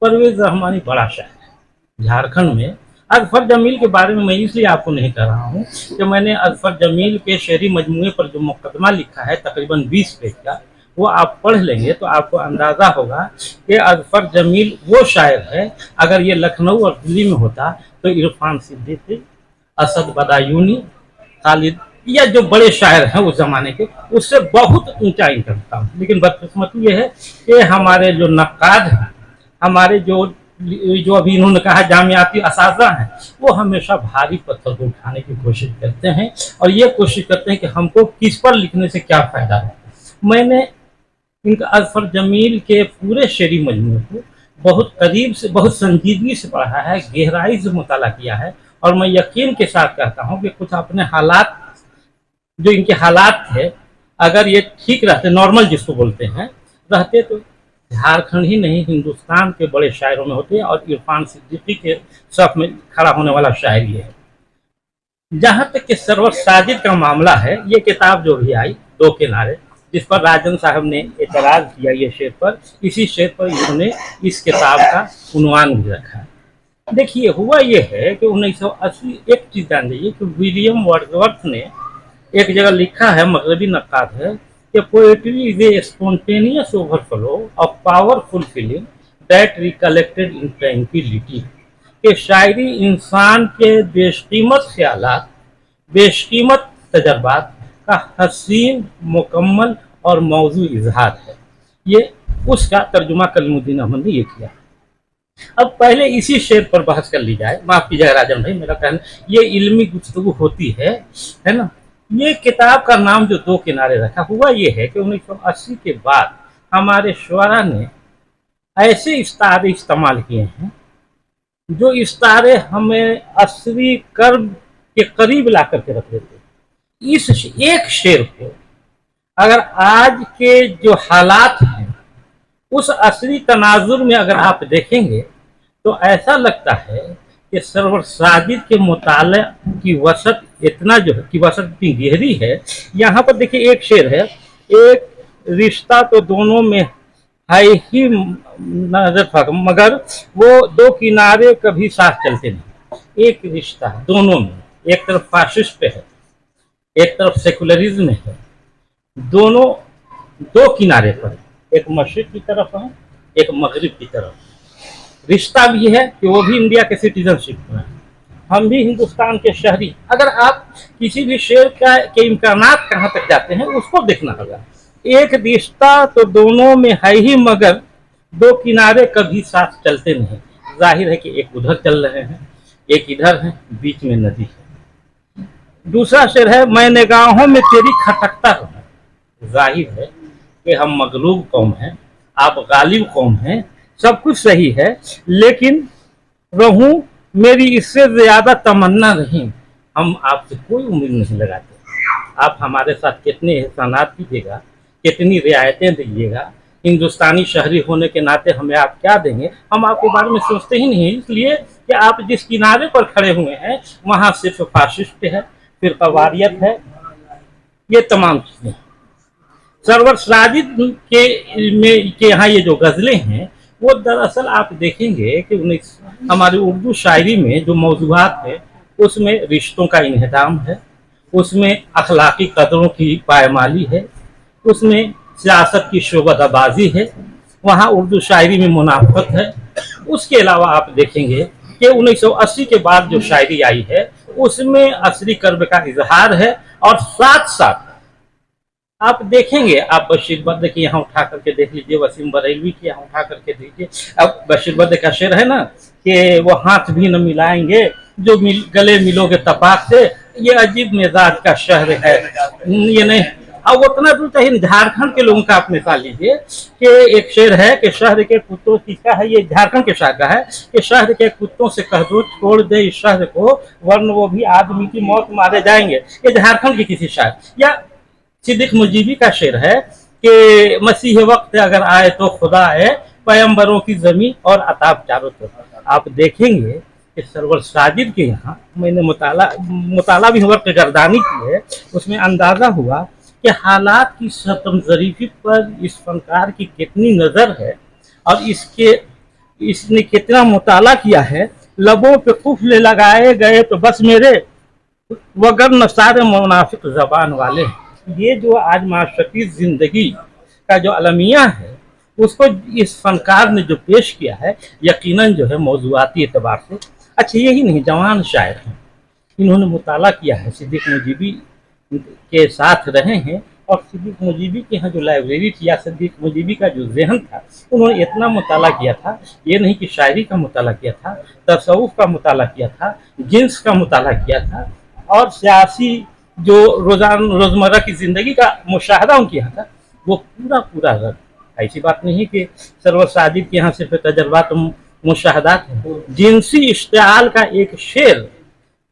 परवेज रहमानी बड़ा शायर है झारखंड में। अजफर जमील के बारे में मैं इसलिए आपको नहीं कह रहा हूँ कि मैंने अजफर जमील के शेरी मजमूए पर जो मुकदमा लिखा है तकरीबन 20 पेज का, वो आप पढ़ लेंगे तो आपको अंदाज़ा होगा कि अजफर जमील वो शायर है, अगर ये लखनऊ और दिल्ली में होता तो इरफान सिद्दीकी, असद बदायूनी, खालिद या जो बड़े शायर हैं उस ज़माने के, उससे बहुत ऊंचा इनकम था। लेकिन बदकिस्मती ये है कि हमारे जो नक्काद हैं, हमारे जो अभी इन्होंने कहा जामियाती असातिज़ा हैं, वो हमेशा भारी पत्थर को उठाने की कोशिश करते हैं और ये कोशिश करते हैं कि हमको किस पर लिखने से क्या फ़ायदा है। मैंने इनका अजफर जमील के पूरे शेरी मजमूए को बहुत करीब से, बहुत संजीदगी से पढ़ा है, गहराई से मुताला किया है और मैं यकीन के साथ कहता हूँ कि कुछ अपने हालात, जो इनके हालात थे, अगर ये ठीक रहते, नॉर्मल जिसको बोलते हैं, रहते तो झारखंड ही नहीं हिंदुस्तान के बड़े शायरों में होते और इरफान सिद्दीकी के सफ में खड़ा होने वाला शायर ये है। जहाँ तक कि सरवर साजिद का मामला है, ये किताब जो भी आई दो किनारे, जिस पर राजन साहब ने एतराज़ किया ये शेर पर, इसी शेर पर इन्होंने इस किताब का उन्वान भी रखा है। देखिए हुआ ये है कि 1980, एक चीज़ जान लीजिए कि विलियम वर्ड्सवर्थ ने एक जगह लिखा है, मगरबी नक्काद है, कि poetry is a spontaneous overflow of powerful feeling that recollected in tranquillity, कि शायरी इंसान के बेशकीमत ख्यालात, बेशकीमत तजर्बात का हसीन, मुकम्मल और मौजू इजहार है। ये उसका तर्जुमा कलीमुद्दीन अहमद ने ये किया। अब पहले इसी शेर पर बहस कर ली जाए। माफ़ कीजिएगा राजन भाई, मेरा कहना ये इल्मी गुफ्तगू होती है ना। ये किताब का नाम जो दो किनारे रखा हुआ ये है कि 1980 के बाद हमारे शुअरा ने ऐसे इस्तारे इस्तेमाल किए हैं जो इस्तारे हमें असली कर्ब के करीब ला करके रख देते। इस एक शेर को अगर आज के जो हालात हैं उस असली तनाजुर में अगर आप देखेंगे तो ऐसा लगता है कि सरवर साजिद के मुताले की वसत इतना जो है कि वसत इतनी गहरी है। यहाँ पर देखिए एक शेर है, एक रिश्ता तो दोनों में है ही नजर फक, मगर वो दो किनारे कभी साथ चलते नहीं। एक रिश्ता दोनों में, एक तरफ फाशिस्ट है, एक तरफ सेकुलरिज्म है, दोनों दो किनारे पर, एक मशरिक की तरफ है, एक मगरिब की तरफ। रिश्ता भी है कि वो भी इंडिया के सिटीजनशिप में, हम भी हिंदुस्तान के शहरी। अगर आप किसी भी शेर के इम्कानात कहाँ तक जाते हैं उसको देखना होगा। एक रिश्ता तो दोनों में है ही, मगर दो किनारे कभी साथ चलते नहीं। जाहिर है कि एक उधर चल रहे हैं, एक इधर है, बीच में नदी है। दूसरा शेर है, मैं निगाहों में तेरी खटकता रहूं। जाहिर है कि हम मगलूब कौम हैं, आप गालिब कौम हैं, सब कुछ सही है, लेकिन रहूं मेरी इससे ज्यादा तमन्ना नहीं। हम आपसे कोई उम्मीद नहीं लगाते। आप हमारे साथ कितने एहसानात कीजिएगा, कितनी रियायतें दीजिएगा, हिंदुस्तानी शहरी होने के नाते हमें आप क्या देंगे, हम आपके बारे में सोचते ही नहीं। इसलिए कि आप जिस किनारे पर खड़े हुए हैं वहाँ सिर्फ फाशिस्ट है, फिर कवारियत है, ये तमाम चीज़ें। सरवर साजिद के यहाँ ये जो गज़लें हैं वो दरअसल आप देखेंगे कि हमारी उर्दू शायरी में जो मौज़ूआत है उसमें रिश्तों का इन्हिदाम है, उसमें अखलाकी कदरों की पायमाली है, उसमें सियासत की शोबदाबाजी है, वहाँ उर्दू शायरी में मुनाफत है। उसके अलावा आप देखेंगे कि 1980 के बाद जो शायरी आई है उसमें असली कर्ब का इजहार है। और साथ साथ आप देखेंगे, आप बशीर बद्र की यहाँ उठा करके देख लीजिए, वसीम बरेलवी की यहाँ उठा करके देखिए। अब बशीर बद्र का शेर है ना कि वो हाथ भी न मिलाएंगे जो गले मिलोगे तपाक से, ये अजीब मिजाज का शहर है। ये नहीं, अब उतना दूर चाहिए। झारखंड के लोगों का आप मिसाल लीजिए कि एक शेर है कि शहर के कुत्तों, किसका है ये, झारखंड के शायर का है कि शहर के कुत्तों से कह दो छोड़ दे इस शहर को, वरना वो भी आदमी की मौत मारे जाएंगे। ये झारखंड के किसी शायर। या सिद्दीक मुजीबी का शेर है कि मसीह वक्त अगर आए तो खुदा आए, पैगंबरों की जमीन और अताब चारों तरफ। आप देखेंगे कि सरवर साजिद के यहाँ मैंने मुताला भी वर्क गर्दानी की है, उसमें अंदाजा हुआ कि हालात की शतमजरीफी पर इस फनकार की कितनी नज़र है और इसने कितना मुताला किया है। लबों पे कुफल लगाए गए तो बस मेरे, वगर न सारे मुनाफिक ज़बान वाले। ये जो आज माशरती ज़िंदगी का जो अलमिया है उसको इस फनकार ने जो पेश किया है, यकीनन जो है मौज़ूआती एतबार से अच्छा, यही नहीं जवान शायर हैं, इन्होंने मुताला किया है, सिद्दीक़ मुजीबी के साथ रहे हैं और सिद्दीक़ मुजीबी के यहाँ जो लाइब्रेरी थी या सिद्दीक़ मुजीबी का जो जहन था, उन्होंने इतना मुताला किया था। ये नहीं कि शायरी का मुताला किया था, तसव्वुफ़ का मुताला किया था, जिन्स का मुताला किया था और सियासी जो रोज़मर्रा की ज़िंदगी का मुशाहदा उनके यहाँ था, वो पूरा रद। ऐसी बात नहीं कि सरवर साजिद के यहाँ सिर्फ तजर्बात मुशाहदात हैं। जिनसी इश्तिआल का एक शेर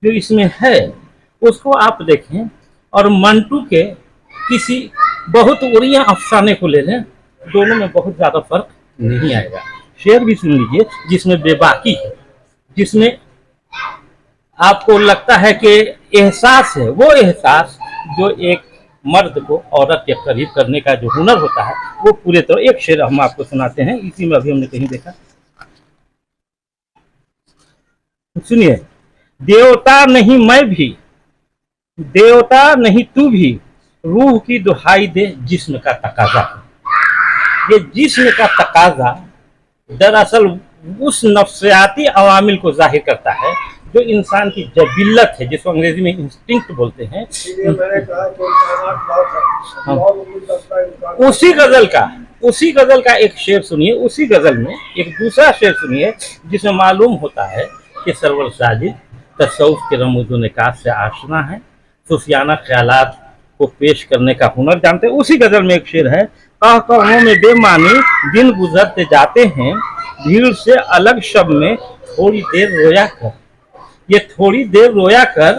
जो इसमें है उसको आप देखें और मंटू के किसी बहुत उड़िया अफसाने को ले लें, दोनों में बहुत ज़्यादा फर्क नहीं आएगा। शेर भी सुन लीजिए जिसमें बेबाकी है, जिसमें आपको लगता है कि एहसास है, वो एहसास जो एक मर्द को औरत के करीब करने का जो हुनर होता है वो पूरे तरह। एक शेर हम आपको सुनाते हैं, इसी में अभी हमने कहीं देखा, सुनिए। देवता नहीं मैं भी, देवता नहीं तू भी, रूह की दुहाई दे जिस्म का तकाजा। ये जिस्म का तकाजा दरअसल उस नफ्सियाती अवामिल को जाहिर करता है जो इंसान की जबिल्लत है, जिसको अंग्रेजी में इंस्टिंक्ट बोलते हैं। उसी गजल का एक शेर सुनिए, उसी गजल में एक दूसरा शेर सुनिए जिसमें मालूम होता है कि सरवर साजिद तसव्वुफ़ के रमूज़ निकात से आशना है, सूफियाना ख्यालात को पेश करने का हुनर जानते हैं। उसी गजल में एक शेर है, कहकहों में बेमानी दिन गुजरते जाते हैं, भीड़ से अलग शब में थोड़ी देर रोया कर। ये थोड़ी देर रोया कर,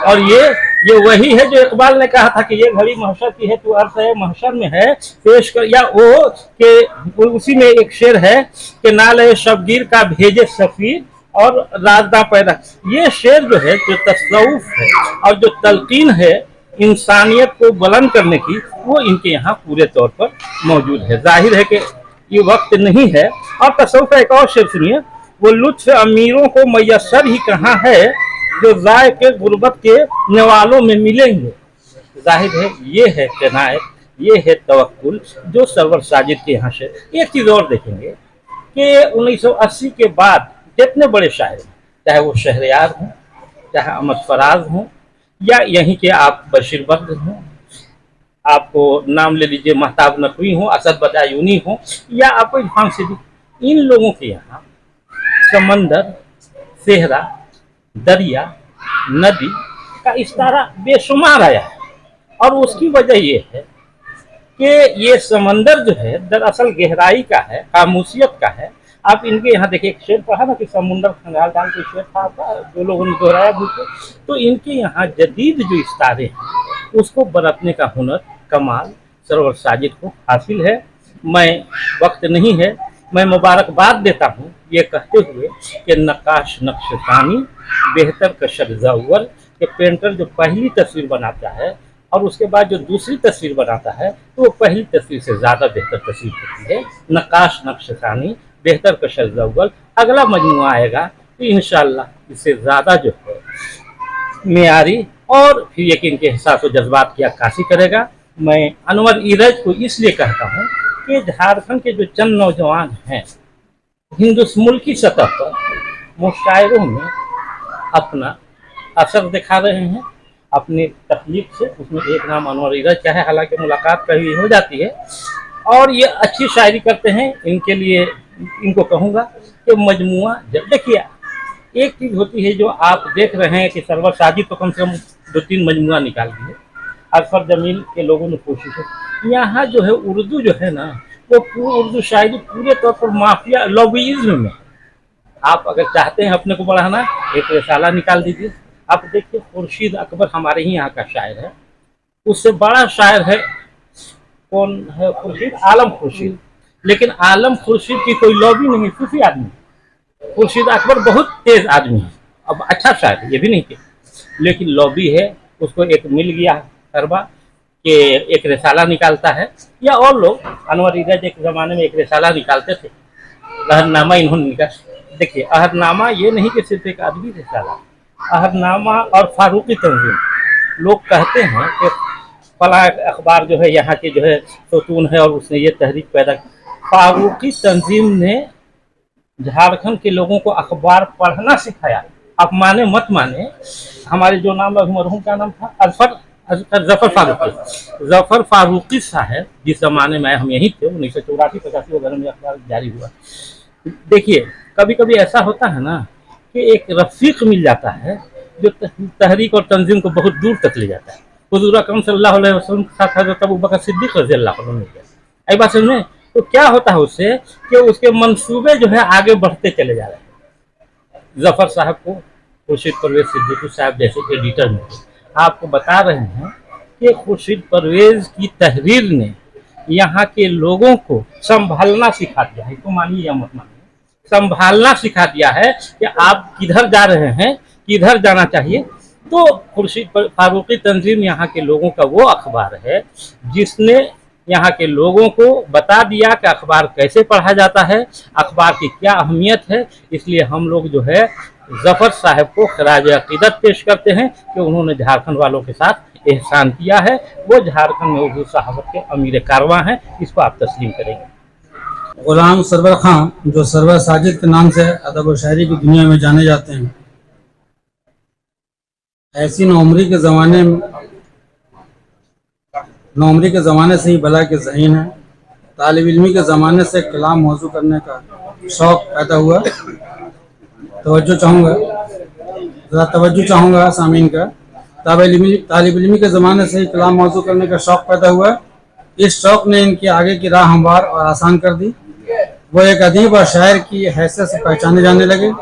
और ये वही है जो इकबाल ने कहा था कि ये घड़ी महशर की है, तू अर्थ है महशर में है, पेश कर। या वो के उसी में एक शेर है कि नाले शबगीर का भेजे सफ़ीर और राजदा पैदा। ये शेर जो है, जो तसव्वुफ़ है और जो तलकीन है इंसानियत को बुलंद करने की, वो इनके यहाँ पूरे तौर पर मौजूद है। जाहिर है कि ये वक्त नहीं है। और तसव्वुफ़ का एक और शेर सुनिए, वो लुत्फ़ अमीरों को मयसर ही कहाँ है, जो ज़ायक़े गुर्बत के निवालों में मिलेंगे। जाहिर है ये है क़नाअत, ये है तवक्कुल जो सरवर साजिद के यहाँ से। एक चीज़ और देखेंगे कि 1980 के बाद जितने बड़े शायर, चाहे वो शहरयार हों, चाहे अहमद फराज हों, या यहीं के आप बशीर बद्र हों, आपको नाम ले लीजिए महताब नकवी हों, असद बदायूनी हों, या आपको इरफान सिद्दीकी, इन लोगों के यहाँ समंदर, सेहरा, दरिया, नदी का इस्तारा बेशुमार आया है। और उसकी वजह ये है कि ये समंदर जो है दरअसल गहराई का है, खामोशियत का है। आप इनके यहाँ देखिए, एक शेर पढ़ा ना कि समुंदर खंगाल डाल के शेर था, जो लोगों ने दोहराया भूखे। तो इनके यहाँ जदीद जो इस्तारे हैं उसको बरतने का हुनर, कमाल सरवर साजिद को हासिल है। मैं वक्त नहीं है, मैं मुबारकबाद देता हूँ ये कहते हुए कि नक्काश नक्शसानी बेहतर कशर अव्वल, कि पेंटर जो पहली तस्वीर बनाता है और उसके बाद जो दूसरी तस्वीर बनाता है तो वो पहली तस्वीर से ज़्यादा बेहतर तस्वीर होती है। नक्काश नक्शसानी बेहतर कशर अव्वल, अगला मजमूआ आएगा तो इंशाअल्लाह इससे ज़्यादा जो है मेयारी और फिर यकीन के एहसास व जज्बात की अक्कासी करेगा। मैं अनवर इरज को इसलिए कहता हूँ कि झारखंड के जो चंद नौजवान हैं मुल्की सतह पर मुशायरों में अपना असर दिखा रहे हैं अपनी तकलीफ से। उसमें एक नाम अनवर इरज का है, हालांकि मुलाकात कभी हो जाती है, और ये अच्छी शायरी करते हैं। इनके लिए इनको कहूँगा कि मजमुआ देखिए, एक चीज़ होती है जो आप देख रहे हैं कि सरवर साजिद तो कम से कम 2-3 मजमुआ निकाल दिए, अजफर जमील के लोगों ने कोशिश है। यहाँ जो है उर्दू जो है ना, वो उर्दू शायरी पूरे तौर पर माफिया लॉबीइज्म में। आप अगर चाहते हैं अपने को बढ़ाना, एक रिसाला निकाल दीजिए। आप देखिए खुर्शीद अकबर हमारे ही यहाँ का शायर है, उससे बड़ा शायर है कौन है? खुर्शीद, आलम खुर्शीद। लेकिन आलम खुर्शीद की कोई लॉबी नहीं, सूफी आदमी। खुर्शीद अकबर बहुत तेज आदमी है, अब अच्छा शायर ये भी नहीं कि, लेकिन लॉबी है, उसको एक मिल गया हरबा। के एक रिसाला निकालता है, या और लोग, अनवर इरज एक ज़माने में एक रिसाला निकालते थे, अहदनामा इन्होंने निकाल। देखिए, अहदनामा ये नहीं कि सिर्फ एक आदमी रिसाला, अहदनामा और फारूकी तंजीम, लोग कहते हैं कि फला अखबार जो है यहाँ के जो है सतून है और उसने ये तहरीक पैदा की। फारूकी तंजीम ने झारखंड के लोगों को अखबार पढ़ना सिखाया। आप माने मत माने, हमारे जो नाम मरहूम का नाम था जफर फारूकी साहब, जिस जमाने में हम यहीं थे 1984-85 वगैरह में अखबार जारी हुआ। देखिए, कभी कभी ऐसा होता है ना कि एक रफीक मिल जाता है जो तहरीक और तंजीम को बहुत दूर तक ले जाता है। हुज़ूर अकरम सल्लल्लाहु अलैहि वसल्लम के साथ हज़रत अबू बकर सिद्दीक़ रज़ियल्लाहु अन्हु मिल गए। आई बात समझ में? तो क्या होता है उससे कि उसके मंसूबे जो है आगे बढ़ते चले जा रहे हैं। जफर साहब को खुर्शीद परवेज सिद्दीकी साहब जैसे एडिटर में आपको बता रहे हैं कि खुर्शीद परवेज की तहरीर ने यहाँ के लोगों को संभालना सिखा दिया है। तो मानिए या मत मानिए, संभालना सिखा दिया है कि आप किधर जा रहे हैं, किधर जाना चाहिए। तो खुर्शीद फारूकी तंजीम यहाँ के लोगों का वो अखबार है जिसने यहाँ के लोगों को बता दिया कि अखबार कैसे पढ़ा जाता है, अखबार की क्या अहमियत है। इसलिए हम लोग जो है जफर साहब को खराज अकीदत पेश करते हैं कि उन्होंने झारखंड वालों के साथ एहसान किया है। वो झारखंड में उर्दू सहावत के अमीर कारवां हैं, इसको आप तस्लीम करेंगे। गुलाम सरवर खां, जो सरवर साजिद के नाम से अदब व शायरी की दुनिया में जाने जाते हैं, ऐसी नौमरी के ज़माने से ही बला के ज़हीन है। तालिब इल्मी के ज़माने से कलाम मौजू करने का शौक़ पैदा हुआ। तवज्जो चाहूँगा सामीन का। तालिब इल्मी के ज़माने से ही कलाम मौजू करने का शौक़ पैदा हुआ। इस शौक़ ने इनकी आगे की राह हमवार और आसान कर दी। वो एक अदीब और शायर की हैसियत से पहचाने जाने लगे।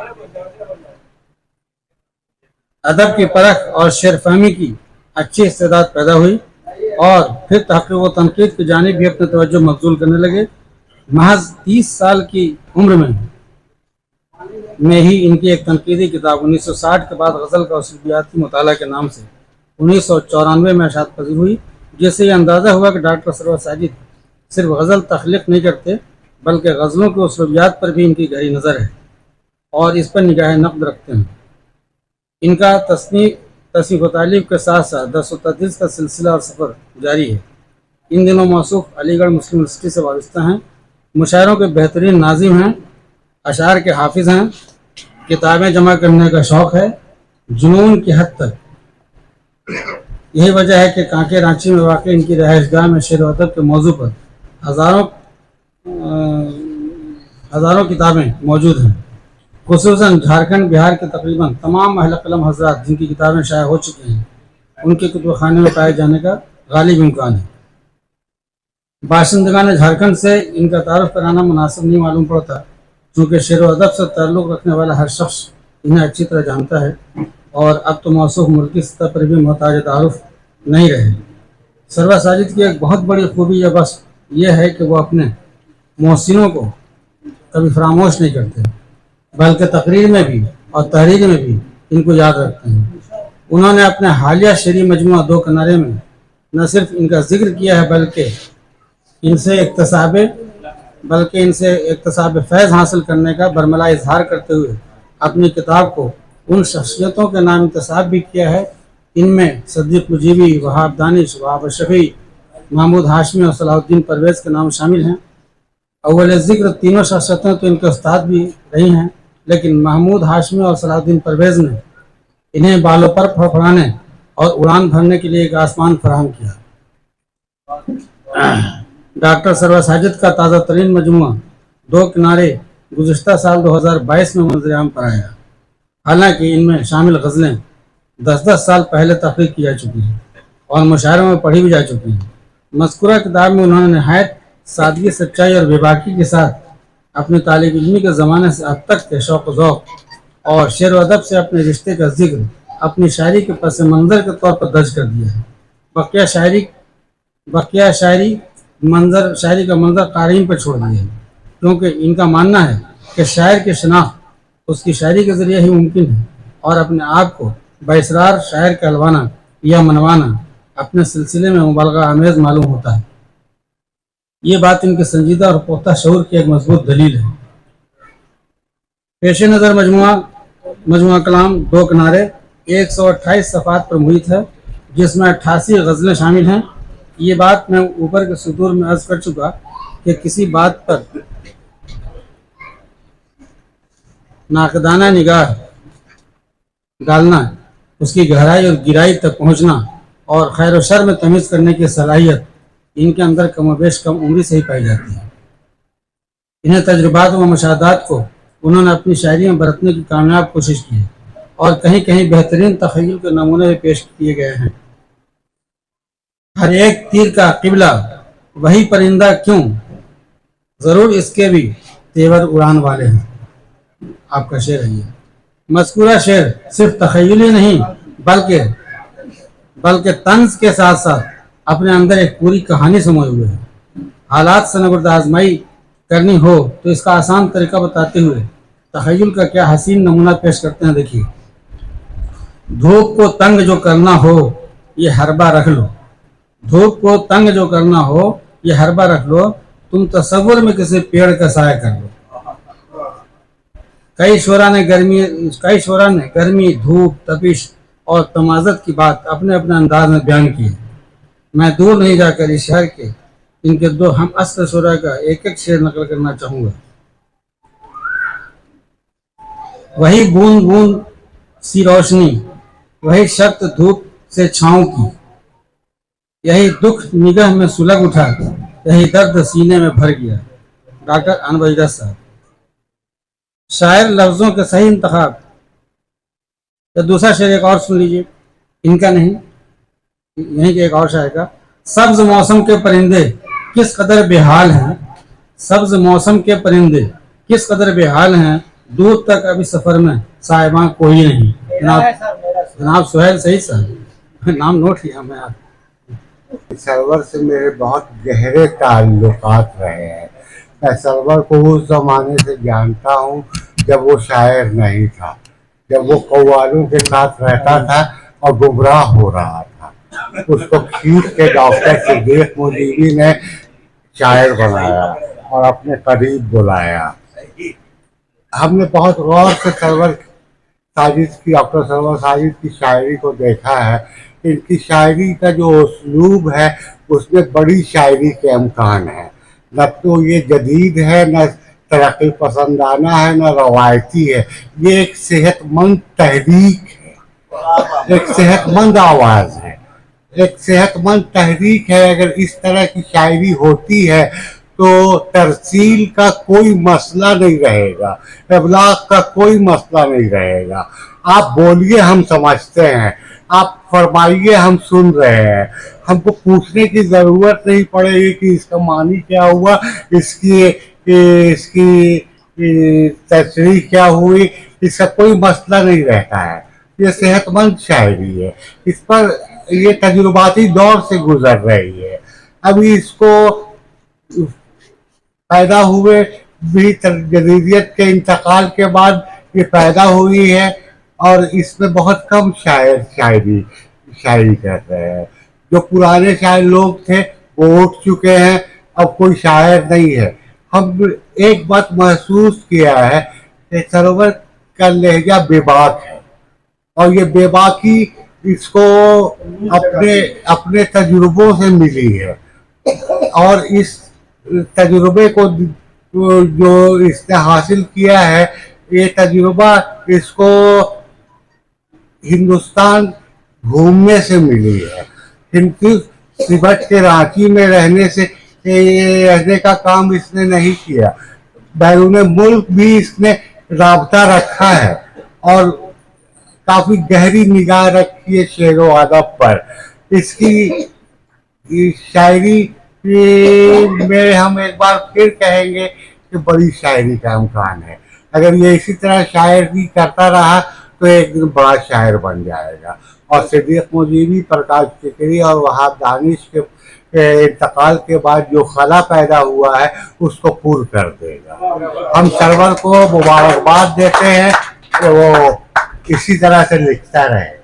अदब की परख और शेर फहमी की अच्छी इस्तेदाद पैदा हुई और फिर तहक़ीक़ व तनक़ीद की जानिब भी अपने तवज्जो मबज़ूल करने लगे। महज 30 साल की उम्र में ही इनकी एक तनक़ीदी किताब 1960 के बाद गज़ल का उसलूबियाती मुताला के नाम से 1994 में इशाअत पज़ीर हुई, जिससे ये अंदाज़ा हुआ कि डॉक्टर सरवर साजिद सिर्फ गज़ल तख्लीक़ नहीं करते बल्कि गज़लों के उसलूबियात पर भी इनकी गहरी नज़र है और इस पर निगाह नक़्द रखते हैं। इनका तस्नीफ़ व तालीफ़ के साथ साथ दर्स व तदरीस का सिलसिला और सफ़र जारी है। इन दिनों मौसूफ़ अलीगढ़ मुस्लिम यूनिवर्सिटी से वाबस्ता हैं। मुशायरों के बेहतरीन नाज़िम हैं, अशार के हाफिज़ हैं, किताबें जमा करने का शौक़ है, जुनून की हद तक। यही वजह है कि कांके रांची में वाक़ इनकी रहायशगाह में शेर व अदब के मौजू पर हज़ारों किताबें मौजूद हैं। खुसूसन झारखंड बिहार के तकरीबन तमाम अहले कलम हज़रात जिनकी किताबें शाया हो चुकी हैं, उनके कुतुब खाने में पाए जाने का गालिब इम्कान है। बाशिंदगान झारखंड से इनका तारुफ कराना मुनासिब नहीं मालूम पड़ता, क्योंकि शेर व अदब से ताल्लुक़ रखने वाला हर शख्स इन्हें अच्छी तरह जानता है और अब तो मौसूफ़ मुल्की सतह पर भी मोहताज तारुफ नहीं रहे। सरवर साजिद की एक बहुत बड़ी खूबी यह है कि वो अपने मोहसिनों को कभी फरामोश नहीं करते, बल्कि तकरीर में भी और तहरीर में भी इनको याद रखते हैं। उन्होंने अपने हालिया शेरी मजमुआ दो किनारे में न सिर्फ इनका जिक्र किया है बल्कि इनसे इक्तसाब फैज़ हासिल करने का बरमला इजहार करते हुए अपनी किताब को उन शख्सियतों के नाम इंतसाब भी किया है। इनमें सद्दीक़ मुजीबी, वहाब दानिश, वहाब शफ़ी, महमूद हाशमी और सलाहुद्दीन परवेज़ के नाम शामिल हैं। अव्वल ज़िक्र तीनों शख्सियतें तो इनके उस्ताद भी रही हैं, लेकिन महमूद हाशमी और सलाहुद्दीन परवेज़ ने इन्हें बालों पर फड़फड़ाने और उड़ान भरने के लिए एक आसमान फराहम किया। डॉक्टर सरवर साजिद का ताज़ा तरीन मजमुआ दो किनारे गुज़िश्ता साल 2022 में मंज़र-ए-आम पर आया। हालांकि इनमें शामिल गज़लें 10-10 साल पहले तहक़ीक़ की जा चुकी हैं और मुशायरों में पढ़ी भी जा चुकी हैं। मज़कूरा किताब में उन्होंने नहायत सादगी, सच्चाई और बेबाकी के साथ अपने तालिब इल्मी के ज़माने से अब तक के शौक़ ज़ौक़ और शेर व अदब से अपने रिश्ते का जिक्र अपनी शायरी के पस मंज़र के तौर पर दर्ज कर दिया है। बकिया शायरी का मंजर क़ारीन पर छोड़ दिया है, क्योंकि इनका मानना है कि शायर की शनाख्त उसकी शायरी के ज़रिए ही मुमकिन है और अपने आप को बाइसरार शायर कहलवाना या मनवाना अपने सिलसिले में मुबालगा आमेज मालूम होता है। ये बात इनके संजीदा और पुख्ता शऊर की एक मजबूत दलील है। पेश नज़र मजमुआ कलाम दो किनारे 128 सफ़ात पर मुहित है, जिसमें 88 गज़लें शामिल हैं। ये बात मैं ऊपर के सतूर में अर्ज कर चुका कि किसी बात पर नाकदाना निगाह डालना, उसकी गहराई और गिराई तक पहुंचना और खैर और शर में तमीज़ करने की सलाहियत इनके अंदर कमोबेश कम उम्री से ही पाई जाती है। इन्हें तजुर्बात व मशाहदात को उन्होंने अपनी शायरी में बरतने की कामयाब कोशिश की है और कहीं कहीं बेहतरीन तख़य्युल के नमूने भी पेश किए गए हैं। हर एक तीर का किबला वही परिंदा क्यों, ज़रूर इसके भी तेवर उड़ान वाले हैं। आपका शेर है ये। मज़कूरा शेर सिर्फ तख़य्युल ही नहीं बल्कि तंज के साथ साथ अपने अंदर एक पूरी कहानी समाये हुए है। हालात से नबर्द आजमाई करनी हो तो इसका आसान तरीका बताते हुए तख़य्युल का क्या हसीन नमूना पेश करते हैं। देखिए, धूप को तंग जो करना हो ये हरबा रख लो, धूप को तंग जो करना हो ये हरबा रख लो, तुम तसव्वुर में किसी पेड़ का साया कर लो। कई शोरा ने गर्मी, धूप, तपिश और तमाज़त की बात अपने अपने अंदाज में बयान की है। मैं दूर नहीं जाकर इस शहर के इनके दो हम अस्र शोरा का एक एक शेर नकल करना चाहूँगा। वही बूंद बूंद सी रोशनी, वही शक्त धूप से छाँव की, यही दुख निगाह में सुलग उठा, यही दर्द सीने में भर गया। डॉक्टर अनवर साहब। शायर लफ्ज़ों के सही इंतखाब। तो दूसरा शेर एक और सुन लीजिए, इनका नहीं, यहीं के एक और शायर का। सब्ज मौसम के परिंदे किस कदर बेहाल हैं, सब्ज मौसम के परिंदे किस कदर बेहाल हैं, दूर तक अभी सफ़र में साहिबान कोई नहीं। जनाब सुहेल सही साहब, नाम नोट किया मैं आप। सरवर से मेरे बहुत गहरे ताल्लुकात रहे हैं। मैं सरवर को उस ज़माने से जानता हूँ जब वो शायर नहीं था, जब वो कव्वालों के साथ रहता था और गुमराह हो रहा था। उसको खींच के डॉक्टर सिद्दीक मुजीबी ने शायर बनाया और अपने करीब बुलाया। हमने बहुत गौर से डॉक्टर सरवर साजिद की शायरी को देखा है। इनकी शायरी का जो उसलूब है उसमें बड़ी शायरी के इम्कान है। न तो ये जदीद है, न तरक्की पसंदाना है, न रवायती है। ये एक सेहतमंद तहरीक है, एक सेहतमंद आवाज़ है, एक सेहतमंद तहरीक है। अगर इस तरह की शायरी होती है तो तरसील का कोई मसला नहीं रहेगा, इबलाग का कोई मसला नहीं रहेगा। आप बोलिए हम समझते हैं, आप फरमाइए हम सुन रहे हैं। हमको पूछने की ज़रूरत नहीं पड़ेगी कि इसका मानी क्या हुआ, इसकी तशरीह क्या हुई, इसका कोई मसला नहीं रहता है। ये सेहतमंद शायरी है, इस पर ये तजुर्बाती दौर से गुजर रही है। अभी इसको पैदा हुए भी जदीदियत के इंतकाल के बाद ये पैदा हुई है और इसमें बहुत कम शायर शायरी कर रहे हैं। जो पुराने शायर लोग थे वो उठ चुके हैं, अब कोई शायर नहीं है। हम एक बात महसूस किया है कि सरवर का लहजा बेबाक है और ये बेबाकी इसको अपने तजुर्बों से मिली है और इस तजुर्बे को जो इसने हासिल किया है, ये तजुर्बा इसको हिंदुस्तान घूमने से मिली है। सिबट के रांची में रहने का काम इसने नहीं किया, बैरून मुल्क भी इसने राबता रखा है और काफ़ी गहरी निगाह रखी है शेर व अदब पर। इसकी शायरी में हम एक बार फिर कहेंगे कि बड़ी शायरी का इम्कान है। अगर ये इसी तरह शायरी करता रहा तो एक दिन बड़ा शायर बन जाएगा और सिद्दीक मुजीबी, प्रकाश टिकरी और वहाब दानिश के इंतकाल के बाद जो खला पैदा हुआ है उसको पूर्ण कर देगा। हम सरवर को मुबारकबाद देते हैं कि वो इसी तरह से लिखता रहे।